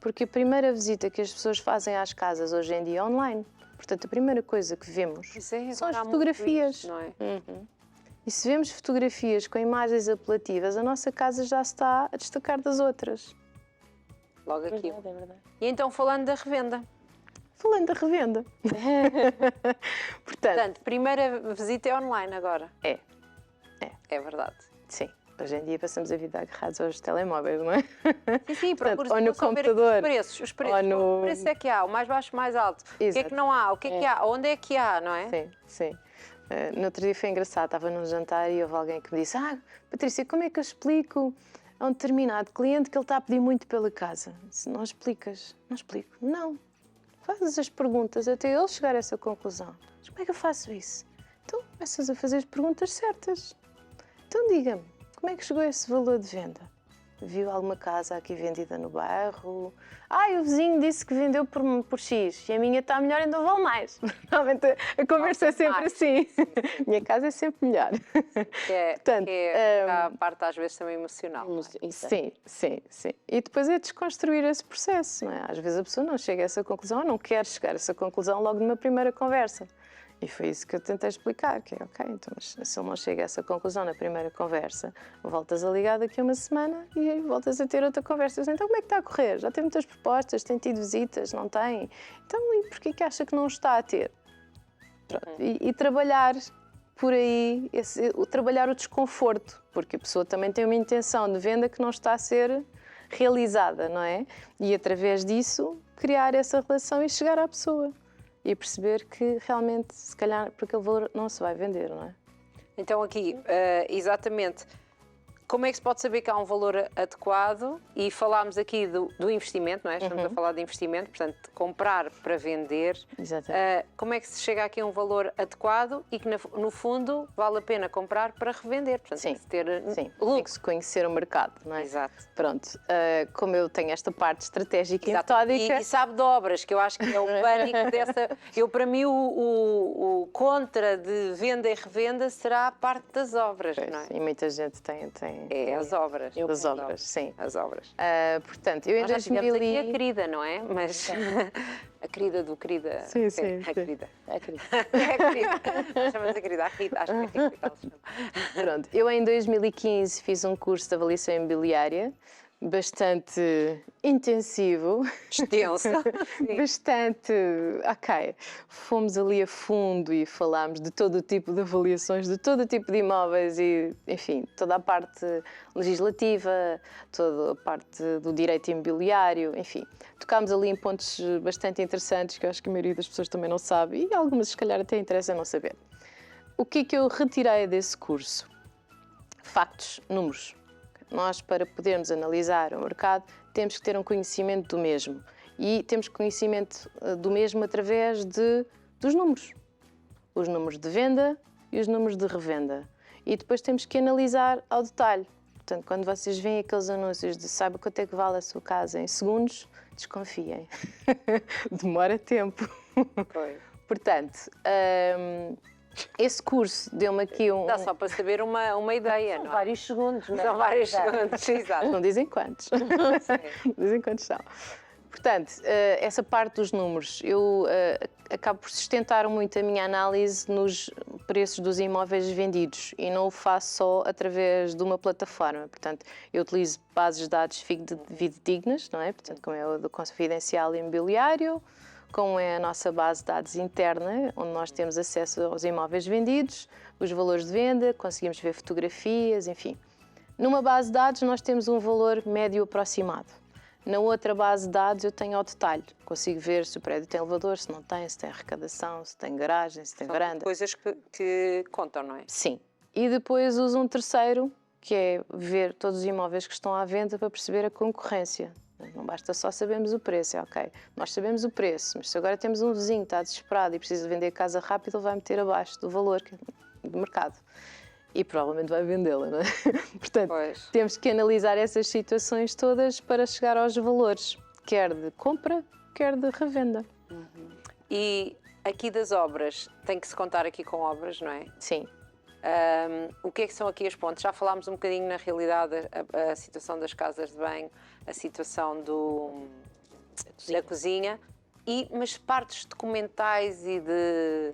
Speaker 3: Porque a primeira visita que as pessoas fazem às casas hoje em dia é online. Portanto, a primeira coisa que vemos são as fotografias.
Speaker 2: Isto, não é?
Speaker 3: E se vemos fotografias com imagens apelativas, a nossa casa já está a destacar das outras.
Speaker 2: Logo aqui.
Speaker 1: É verdade.
Speaker 2: E então, falando da revenda.
Speaker 3: Falando da revenda.
Speaker 2: Portanto, primeira visita é online agora.
Speaker 3: É.
Speaker 2: É verdade.
Speaker 3: Sim. Hoje em dia passamos a vida agarrados aos telemóveis, não é?
Speaker 2: Sim,
Speaker 3: Portanto, ou no computador.
Speaker 2: Os preços.
Speaker 3: Ou no...
Speaker 2: O preço é que há, o mais baixo, o mais alto. O que é que não há? O que é que há? Onde é que há, não é?
Speaker 3: Sim. No outro dia foi engraçado, estava num jantar e houve alguém que me disse: Patrícia, como é que eu explico a um determinado cliente que ele está a pedir muito pela casa? Se não explicas, não explico. Não. Fazes as perguntas até ele chegar a essa conclusão. Mas como é que eu faço isso? Então começas a fazer as perguntas certas. Então diga-me, como é que chegou a esse valor de venda? viu alguma casa aqui vendida no bairro? O vizinho disse que vendeu por X e a minha está melhor, então vale mais. Normalmente a conversa é sempre assim. Minha casa é sempre melhor.
Speaker 2: Portanto, a parte às vezes também emocional.
Speaker 3: Sim. E depois é desconstruir esse processo, não é? Às vezes a pessoa não chega a essa conclusão, ou não quer chegar a essa conclusão logo numa primeira conversa. E foi isso que eu tentei explicar, que é ok, então se ele não chega a essa conclusão na primeira conversa, voltas a ligar daqui a uma semana e aí voltas a ter outra conversa. Então como é que está a correr? Já tem muitas propostas, tem tido visitas, não tem? Então e porquê que acha que não está a ter? Pronto. E trabalhar por aí, trabalhar o desconforto, porque a pessoa também tem uma intenção de venda que não está a ser realizada, não é? E através disso criar essa relação e chegar à pessoa. E perceber que realmente, se calhar, por aquele valor não se vai vender, não é?
Speaker 2: Então aqui, exatamente, como é que se pode saber que há um valor adequado? E falámos aqui do investimento, não é? Estamos a falar de investimento, portanto, de comprar para vender.
Speaker 3: Exatamente.
Speaker 2: Como é que se chega aqui a um valor adequado e que, no fundo, vale a pena comprar para revender? Portanto,
Speaker 3: Sim,
Speaker 2: tem que ter
Speaker 3: tem
Speaker 2: lucro.
Speaker 3: que se conhecer o mercado, não é?
Speaker 2: Exato.
Speaker 3: Pronto, como eu tenho esta parte estratégica e
Speaker 2: Exato.
Speaker 3: metódica...
Speaker 2: E sabe de obras, que eu acho que é o pânico dessa... Para mim, o contra de venda e revenda será a parte das obras, não é?
Speaker 3: E muita gente tem
Speaker 2: É as obras.
Speaker 3: das obras, sim.
Speaker 2: As obras.
Speaker 3: Portanto, eu em
Speaker 2: Nós já tivemos
Speaker 3: 2000
Speaker 2: aqui a querida, não é? Mas a querida do querida.
Speaker 3: Sim.
Speaker 2: A querida.
Speaker 1: É querido.
Speaker 2: É a querida. Chama-se a querida. A Rita, acho que é a Rita que ela se chama.
Speaker 3: Pronto, eu em 2015 fiz um curso de avaliação imobiliária bastante intensivo.
Speaker 2: Extenso.
Speaker 3: Bastante, ok. Fomos ali a fundo e falámos de todo o tipo de avaliações, de todo o tipo de imóveis e, enfim, toda a parte legislativa, toda a parte do direito imobiliário, enfim. Tocámos ali em pontos bastante interessantes que eu acho que a maioria das pessoas também não sabe e algumas, se calhar, até interessa não saber. O que é que eu retirei desse curso? Factos, números. Nós, para podermos analisar o mercado, temos que ter um conhecimento do mesmo. E temos conhecimento do mesmo através dos números. Os números de venda e os números de revenda. E depois temos que analisar ao detalhe. Portanto, quando vocês veem aqueles anúncios de saiba quanto é que vale a sua casa em segundos, desconfiem. Demora tempo.
Speaker 2: Foi.
Speaker 3: Portanto, esse curso deu-me aqui
Speaker 2: Dá só para saber uma ideia, não é?
Speaker 1: Vários segundos, não é?
Speaker 2: São vários segundos, exato.
Speaker 3: Não dizem quantos. Não dizem quantos são. Portanto, essa parte dos números, eu acabo por sustentar muito a minha análise nos preços dos imóveis vendidos e não o faço só através de uma plataforma. Portanto, eu utilizo bases de dados fidedignas, não é? Portanto, como é o do Confidencial Imobiliário, como é a nossa base de dados interna, onde nós temos acesso aos imóveis vendidos, os valores de venda, conseguimos ver fotografias, enfim. Numa base de dados nós temos um valor médio aproximado. Na outra base de dados eu tenho ao detalhe. Consigo ver se o prédio tem elevador, se não tem, se tem arrecadação, se tem garagem, se tem varanda.
Speaker 2: Coisas que contam, não é?
Speaker 3: Sim. E depois uso um terceiro, que é ver todos os imóveis que estão à venda para perceber a concorrência. Não basta só sabermos o preço, é ok. Nós sabemos o preço, mas se agora temos um vizinho que está desesperado e precisa vender a casa rápido, ele vai meter abaixo do valor do mercado. E provavelmente vai vendê-la, não é? Portanto, temos que analisar essas situações todas para chegar aos valores, quer de compra, quer de revenda.
Speaker 2: E aqui das obras, tem que se contar aqui com obras, não é?
Speaker 3: Sim.
Speaker 2: O que é que são aqui os pontos? Já falámos um bocadinho, na realidade, a situação das casas de banho, a situação da cozinha, mas partes documentais e de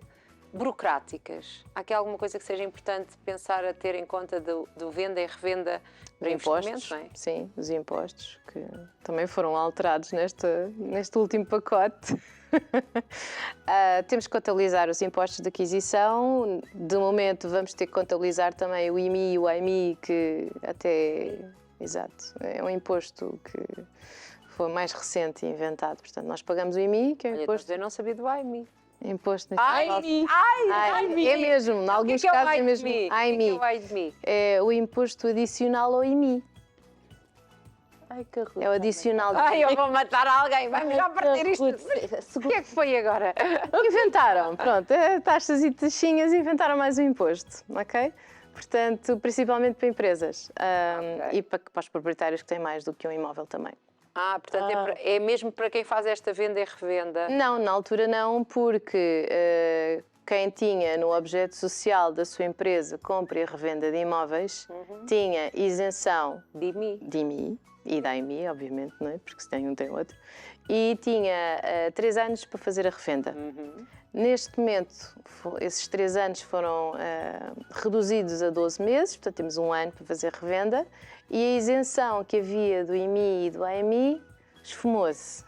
Speaker 2: burocráticas. Há aqui alguma coisa que seja importante pensar a ter em conta do venda e revenda para investimentos, não é?
Speaker 3: Sim, os impostos, que também foram alterados neste último pacote. Temos que contabilizar os impostos de aquisição. De momento vamos ter que contabilizar também o IMI e o AIMI, que até, exato, é um imposto que foi mais recente e inventado. Portanto, nós pagamos o IMI, que é o imposto...
Speaker 2: Eu não sabia do AIMI.
Speaker 3: Imposto
Speaker 2: AIMI!
Speaker 3: É mesmo, em alguns casos é mesmo AIMI. É o imposto adicional ao IMI.
Speaker 1: Ai, que ruim.
Speaker 3: É o adicional.
Speaker 2: Eu vou matar alguém, vamos já partir isto. O que é que foi agora?
Speaker 3: Inventaram, pronto, taxas e taxinhas inventaram mais um imposto, ok? Portanto, principalmente para empresas
Speaker 2: Ok.
Speaker 3: e para os proprietários que têm mais do que um imóvel também.
Speaker 2: Portanto, é mesmo para quem faz esta venda e revenda?
Speaker 3: Não, na altura não, porque quem tinha no objeto social da sua empresa compra e revenda de imóveis tinha isenção
Speaker 2: Dime.
Speaker 3: de IMI e da IMI, obviamente, não é? Porque se tem um tem outro, e tinha 3 anos para fazer a revenda. Neste momento, esses 3 anos foram reduzidos a 12 meses, portanto temos 1 ano para fazer revenda, e a isenção que havia do IMI e do AMI esfumou-se.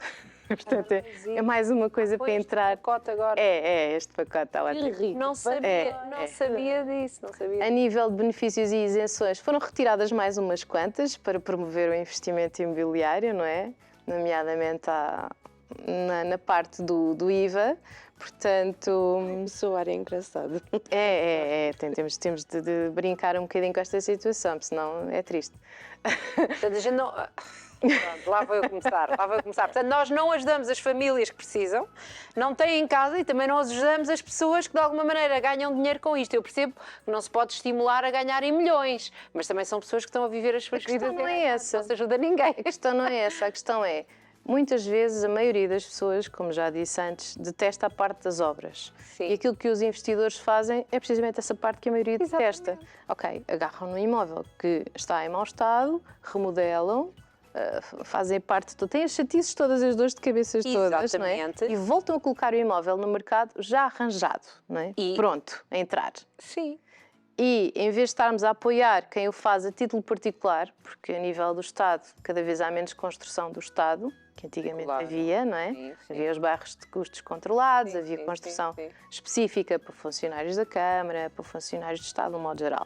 Speaker 3: Portanto, é mais uma coisa para entrar.
Speaker 2: Pacote agora.
Speaker 3: Este pacote está lá.
Speaker 1: Que rico.
Speaker 2: Não sabia, não sabia disso, não sabia.
Speaker 3: A nível de benefícios e isenções, foram retiradas mais umas quantas para promover o investimento imobiliário, não é? Nomeadamente na parte do IVA. Portanto,
Speaker 1: Soar é engraçado.
Speaker 3: temos de brincar um bocadinho com esta situação, senão é triste.
Speaker 2: Portanto, a gente não... Pronto, lá vou eu começar. Portanto, nós não ajudamos as famílias que precisam, não têm em casa e também não ajudamos as pessoas que de alguma maneira ganham dinheiro com isto. Eu percebo que não se pode estimular a ganharem milhões, mas também são pessoas que estão a viver as suas vidas.
Speaker 3: A questão não é essa.
Speaker 2: Não se ajuda ninguém.
Speaker 3: A questão não é essa, a questão é, muitas vezes a maioria das pessoas, como já disse antes, detesta a parte das obras.
Speaker 2: Sim.
Speaker 3: E aquilo que os investidores fazem é precisamente essa parte que a maioria detesta.
Speaker 2: Exatamente.
Speaker 3: Ok, agarram no imóvel que está em mau estado, remodelam, fazem parte, têm as chatices todas, as dores de cabeças todas, não é?
Speaker 2: Exatamente.
Speaker 3: E voltam a colocar o imóvel no mercado já arranjado, não é?
Speaker 2: E-
Speaker 3: Pronto, a entrar.
Speaker 2: Sim.
Speaker 3: E, em vez de estarmos a apoiar quem o faz a título particular, porque a nível do Estado cada vez há menos construção do Estado, que antigamente
Speaker 2: Claro.
Speaker 3: havia, não é?
Speaker 2: Sim, sim.
Speaker 3: Havia os bairros de custos controlados,
Speaker 2: Sim,
Speaker 3: havia
Speaker 2: sim,
Speaker 3: construção
Speaker 2: sim, sim.
Speaker 3: específica para funcionários da Câmara, para funcionários de Estado, no modo geral.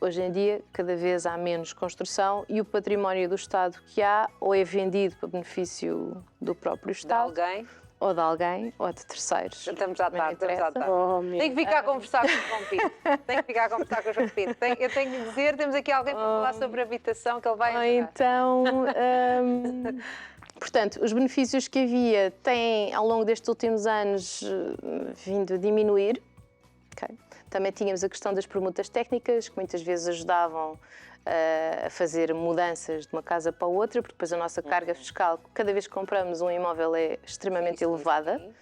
Speaker 3: Hoje em dia, cada vez há menos construção e o património do Estado que há ou é vendido para benefício do próprio
Speaker 2: De
Speaker 3: Estado,
Speaker 2: alguém.
Speaker 3: ou de alguém, ou de terceiros.
Speaker 2: Estamos à
Speaker 3: Também não
Speaker 2: tarde, estamos à
Speaker 3: interessa.
Speaker 2: tarde.
Speaker 1: Oh, meu.
Speaker 2: Tenho que ficar a conversar com o João Pinto. Tenho que ficar a conversar com o João Pinto. Eu tenho que dizer, temos aqui alguém para falar sobre habitação que ele vai
Speaker 3: Ou
Speaker 2: entrar.
Speaker 3: então, portanto, os benefícios que havia têm, ao longo destes últimos anos, vindo a diminuir. Ok? Também tínhamos a questão das permutas técnicas, que muitas vezes ajudavam a fazer mudanças de uma casa para outra, porque depois a nossa carga fiscal, cada vez que compramos um imóvel, é extremamente
Speaker 2: Sim, sim,
Speaker 3: elevada.
Speaker 2: sim.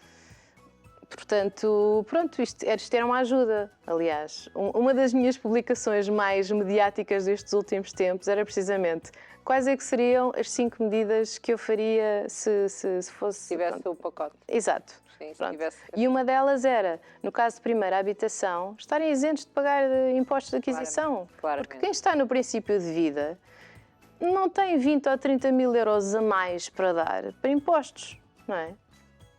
Speaker 3: Portanto, pronto, isto era uma ajuda. Aliás, uma das minhas publicações mais mediáticas destes últimos tempos era precisamente quais é que seriam as 5 medidas que eu faria se fosse...
Speaker 2: Se tivesse
Speaker 3: pronto.
Speaker 2: o pacote.
Speaker 3: Exato.
Speaker 2: Sim, se
Speaker 3: Pronto.
Speaker 2: tivesse...
Speaker 3: E uma delas era, no caso de primeira habitação, estarem isentos de pagar impostos de aquisição.
Speaker 2: Claramente.
Speaker 3: Porque quem está no princípio de vida não tem 20 ou 30 mil euros a mais para dar para impostos, não é?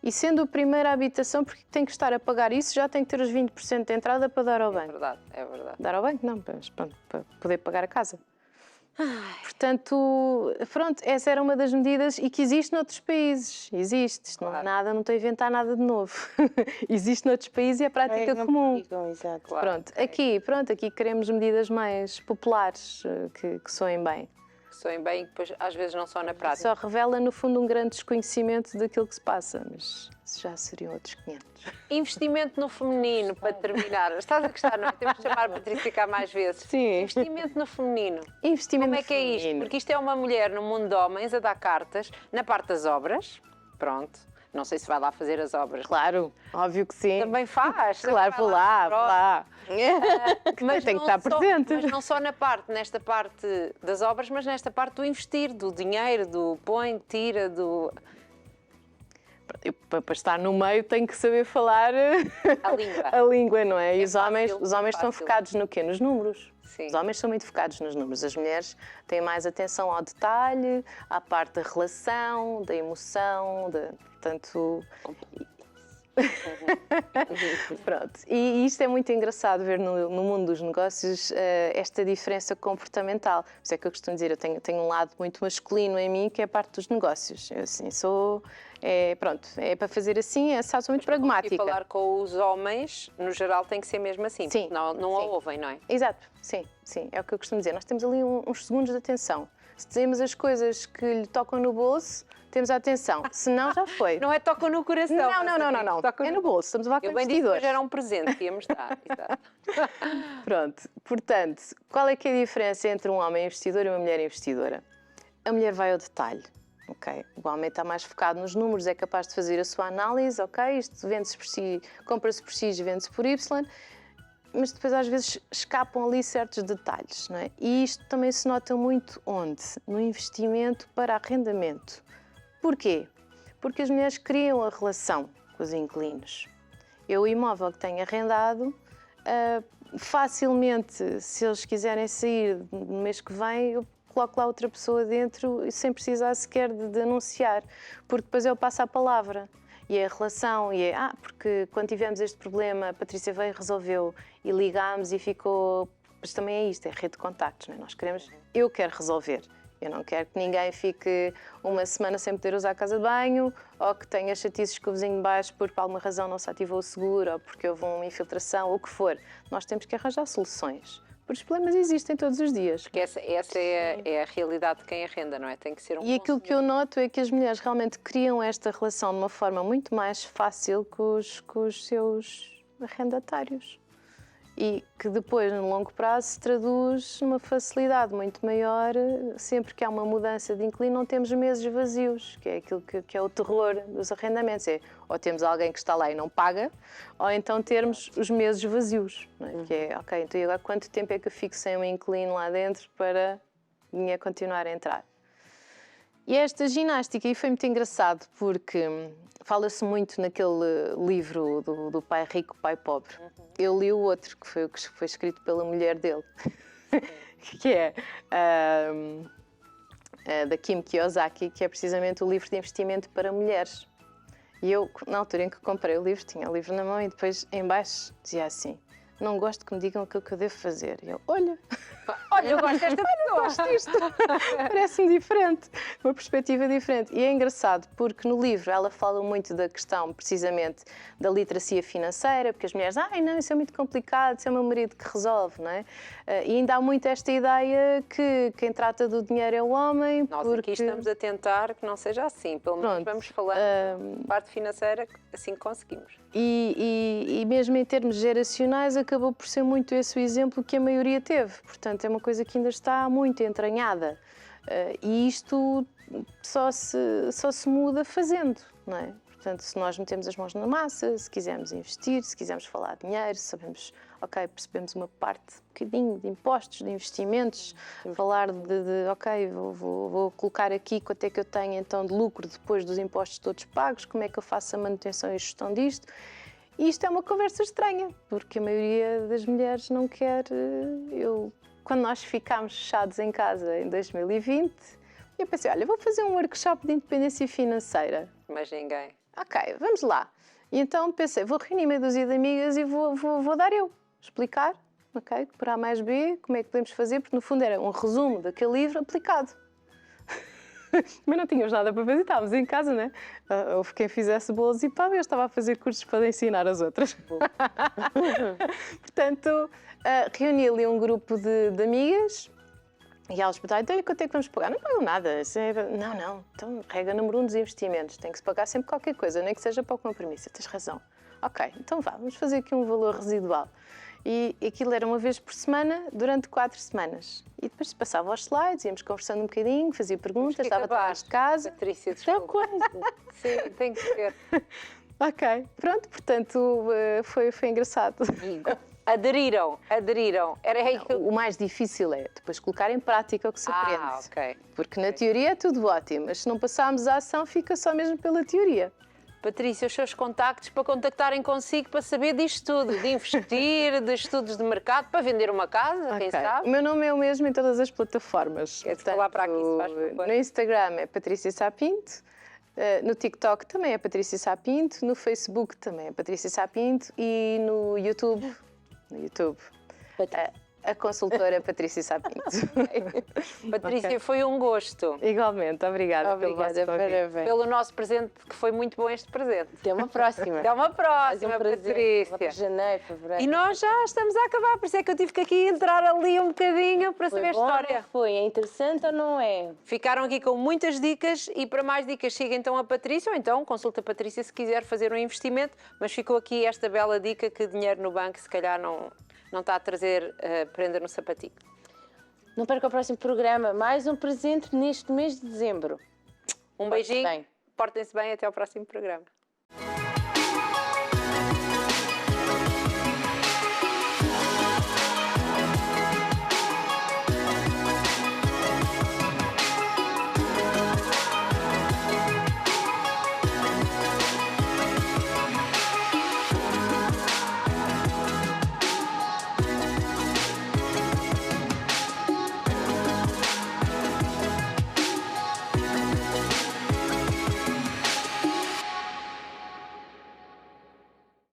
Speaker 3: E sendo a primeira habitação, porque tem que estar a pagar isso, já tem que ter os 20% de entrada para dar ao
Speaker 2: É
Speaker 3: banco.
Speaker 2: verdade, é verdade.
Speaker 3: Dar ao banco? Não, mas pronto, para poder pagar a casa. Portanto, pronto, essa era uma das medidas e que existe noutros países. Existe. Isto não é
Speaker 2: Claro.
Speaker 3: nada, não estou a inventar nada de novo. Existe noutros países e é prática comum.
Speaker 1: Exato.
Speaker 2: Claro.
Speaker 3: Aqui queremos medidas mais populares, que soem bem.
Speaker 2: Que soem bem e depois às vezes não só na prática.
Speaker 3: Só revela, no fundo, um grande desconhecimento daquilo que se passa, mas isso já seriam outros 500.
Speaker 2: Investimento no feminino, para terminar. Estás a gostar, não é? Temos de chamar a Patrícia cá mais vezes.
Speaker 3: Sim.
Speaker 2: Investimento no feminino.
Speaker 3: Investimento
Speaker 2: Como é que é isto?
Speaker 3: feminino.
Speaker 2: Porque isto é uma mulher no mundo de homens a dar cartas, na parte das obras. Pronto. Não sei se vai lá fazer as obras.
Speaker 3: Claro, óbvio que sim.
Speaker 2: Também faz.
Speaker 3: Claro,
Speaker 2: também
Speaker 3: vou
Speaker 2: vai
Speaker 3: lá, vou
Speaker 2: pronto.
Speaker 3: lá.
Speaker 2: Mas
Speaker 3: Tem que
Speaker 2: não
Speaker 3: estar
Speaker 2: só-
Speaker 3: presente.
Speaker 2: Mas não só nesta parte das obras, mas nesta parte do investir, do dinheiro, do põe, tira, do...
Speaker 3: Eu, para estar no meio, tenho que saber falar
Speaker 2: A língua.
Speaker 3: a língua, não é? E
Speaker 2: É
Speaker 3: os
Speaker 2: fácil,
Speaker 3: homens,
Speaker 2: é
Speaker 3: os homens estão
Speaker 2: fácil.
Speaker 3: focados no quê? Nos números.
Speaker 2: Sim.
Speaker 3: Os homens são muito focados nos números. As mulheres têm mais atenção ao detalhe, à parte da relação, da emoção, portanto... Pronto. E isto é muito engraçado ver no mundo dos negócios esta diferença comportamental. Por isso é que eu costumo dizer, eu tenho um lado muito masculino em mim, que é a parte dos negócios. Eu assim, pronto, é para fazer assim, sou muito
Speaker 2: E
Speaker 3: pragmática.
Speaker 2: falar com os homens, no geral, tem que ser mesmo assim.
Speaker 3: Sim,
Speaker 2: Não a
Speaker 3: sim.
Speaker 2: ouvem, não é?
Speaker 3: Exato, sim, é o que eu costumo dizer. Nós temos ali uns segundos de atenção. Se dizemos as coisas que lhe tocam no bolso, temos a atenção. Se não, já foi.
Speaker 2: Não é tocam no coração.
Speaker 3: Não. É no bolso. Estamos a falar com
Speaker 2: Eu bem disse que
Speaker 3: investidores.
Speaker 2: hoje era um presente que íamos dar. Exato.
Speaker 3: Pronto. Portanto, qual é que é a diferença entre um homem investidor e uma mulher investidora? A mulher vai ao detalhe. Ok, o homem está mais focado nos números, é capaz de fazer a sua análise, ok, isto vende-se por si, compra-se por X, vende-se por Y, mas depois às vezes escapam ali certos detalhes, não é? E isto também se nota muito onde? No investimento para arrendamento. Porquê? Porque as mulheres criam a relação com os inquilinos. Eu, o imóvel que tenho arrendado, facilmente, se eles quiserem sair no mês que vem, eu coloco lá outra pessoa dentro sem precisar sequer de anunciar, porque depois eu passo a palavra. E é a relação, e é, porque quando tivemos este problema, a Patrícia veio e resolveu, e ligámos e ficou... Mas também é isto, é rede de contactos, não é? Nós queremos, eu quero resolver. Eu não quero que ninguém fique uma semana sem poder usar a casa de banho, ou que tenha chatices com o vizinho de baixo porque por alguma razão não se ativou o seguro, ou porque houve uma infiltração, ou o que for. Nós temos que arranjar soluções. Porque os problemas existem todos os dias.
Speaker 2: Porque essa é a realidade de quem arrenda, não é? Tem que ser um
Speaker 3: E aquilo que eu noto é que as mulheres realmente criam esta relação de uma forma muito mais fácil com os seus arrendatários. E que depois, no longo prazo, se traduz numa facilidade muito maior. Sempre que há uma mudança de inquilino, não temos meses vazios, que é aquilo que é o terror dos arrendamentos. É, ou temos alguém que está lá e não paga, ou então termos os meses vazios. Não é? Que é, ok, então agora quanto tempo é que eu fico sem um inquilino lá dentro para o dinheiro continuar a entrar? E esta ginástica, e foi muito engraçado, porque fala-se muito naquele livro do Pai Rico, Pai Pobre. Eu li o outro, que foi o que foi escrito pela mulher dele, que é da Kim Kiyosaki, que é precisamente o livro de investimento para mulheres. E eu, na altura em que comprei o livro, tinha o livro na mão e depois em baixo dizia assim: não gosto que me digam aquilo que eu devo fazer. E eu, olha,
Speaker 2: eu gosto desta pessoa.
Speaker 3: gosto disto. Parece-me diferente, uma perspectiva diferente. E é engraçado porque no livro ela fala muito da questão, precisamente, da literacia financeira, porque as mulheres, não, isso é muito complicado, isso é o meu marido que resolve, não é? E ainda há muito esta ideia que quem trata do dinheiro é o homem.
Speaker 2: Nós
Speaker 3: porque...
Speaker 2: aqui estamos a tentar que não seja assim, pelo menos vamos falando da parte financeira, assim que conseguimos.
Speaker 3: E mesmo em termos geracionais acabou por ser muito esse o exemplo que a maioria teve. Portanto, é uma coisa que ainda está muito entranhada. E isto só se muda fazendo, não é? Portanto, se nós metemos as mãos na massa, se quisermos investir, se quisermos falar de dinheiro, sabemos, ok, percebemos uma parte, um bocadinho de impostos, de investimentos, falar ok, vou colocar aqui quanto é que eu tenho então de lucro depois dos impostos todos pagos, como é que eu faço a manutenção e gestão disto. E isto é uma conversa estranha, porque a maioria das mulheres não quer... Quando nós ficámos fechados em casa em 2020, eu pensei, olha, vou fazer um workshop de independência financeira.
Speaker 2: Mas ninguém.
Speaker 3: Ok, vamos lá. E então pensei, vou reunir meia dúzia de amigas e vou dar eu, explicar, ok, por A mais B, como é que podemos fazer, porque no fundo era um resumo daquele livro aplicado. Mas não tínhamos nada para fazer, estávamos em casa, né? Houve quem fizesse bolos e pá, eu estava a fazer cursos para ensinar as outras. Portanto, reuni ali um grupo de amigas e elas perguntaram, então quanto é que vamos pagar? Não pagam nada. Não, então regra número 1 dos investimentos, tem que se pagar sempre qualquer coisa, nem que seja para o compromisso, tens razão. Ok, então vamos fazer aqui um valor residual. E aquilo era uma vez por semana, durante 4 semanas. E depois passava aos slides, íamos conversando um bocadinho, fazia perguntas, estava atrás de casa.
Speaker 2: Patrícia, desculpa. Sim, tem que ser.
Speaker 3: Ok, pronto, portanto foi engraçado.
Speaker 2: Aderiram. Era aí que...
Speaker 3: O mais difícil é depois colocar em prática o que se aprende.
Speaker 2: Ok.
Speaker 3: Porque na teoria é tudo ótimo, mas se não passarmos à ação fica só mesmo pela teoria.
Speaker 2: Patrícia, os seus contactos para contactarem consigo para saber disto tudo, de investir, de estudos de mercado, para vender uma casa, quem sabe?
Speaker 3: O meu nome é o mesmo em todas as plataformas.
Speaker 2: Queres falar para aqui, se faz favor?
Speaker 3: No Instagram é Patrícia Sapinto, no TikTok também é Patrícia Sapinto, no Facebook também é Patrícia Sapinto e no YouTube. A consultora Patrícia Sapinto.
Speaker 2: Patrícia,
Speaker 3: Ok.
Speaker 2: foi um gosto.
Speaker 3: Igualmente, obrigada pelo vosso
Speaker 1: Obrigada,
Speaker 3: convite.
Speaker 1: parabéns.
Speaker 2: Pelo nosso presente, que foi muito bom este presente.
Speaker 1: Até uma próxima.
Speaker 2: Até uma
Speaker 1: Mais
Speaker 2: próxima,
Speaker 1: um prazer. Lá para
Speaker 2: Patrícia.
Speaker 1: janeiro, fevereiro.
Speaker 2: E nós já estamos a acabar, por isso é que eu tive que aqui entrar ali um bocadinho para
Speaker 1: Foi
Speaker 2: saber a
Speaker 1: bom ou não
Speaker 2: história.
Speaker 1: foi? É interessante ou não é?
Speaker 2: Ficaram aqui com muitas dicas e para mais dicas siga então a Patrícia ou então consulta a Patrícia se quiser fazer um investimento, mas ficou aqui esta bela dica que dinheiro no banco se calhar não está a trazer prenda no sapatinho.
Speaker 1: Não perca o próximo programa. Mais um presente neste mês de dezembro.
Speaker 2: Um
Speaker 1: Porte-se
Speaker 2: beijinho,
Speaker 1: bem.
Speaker 2: portem-se bem, até ao próximo programa.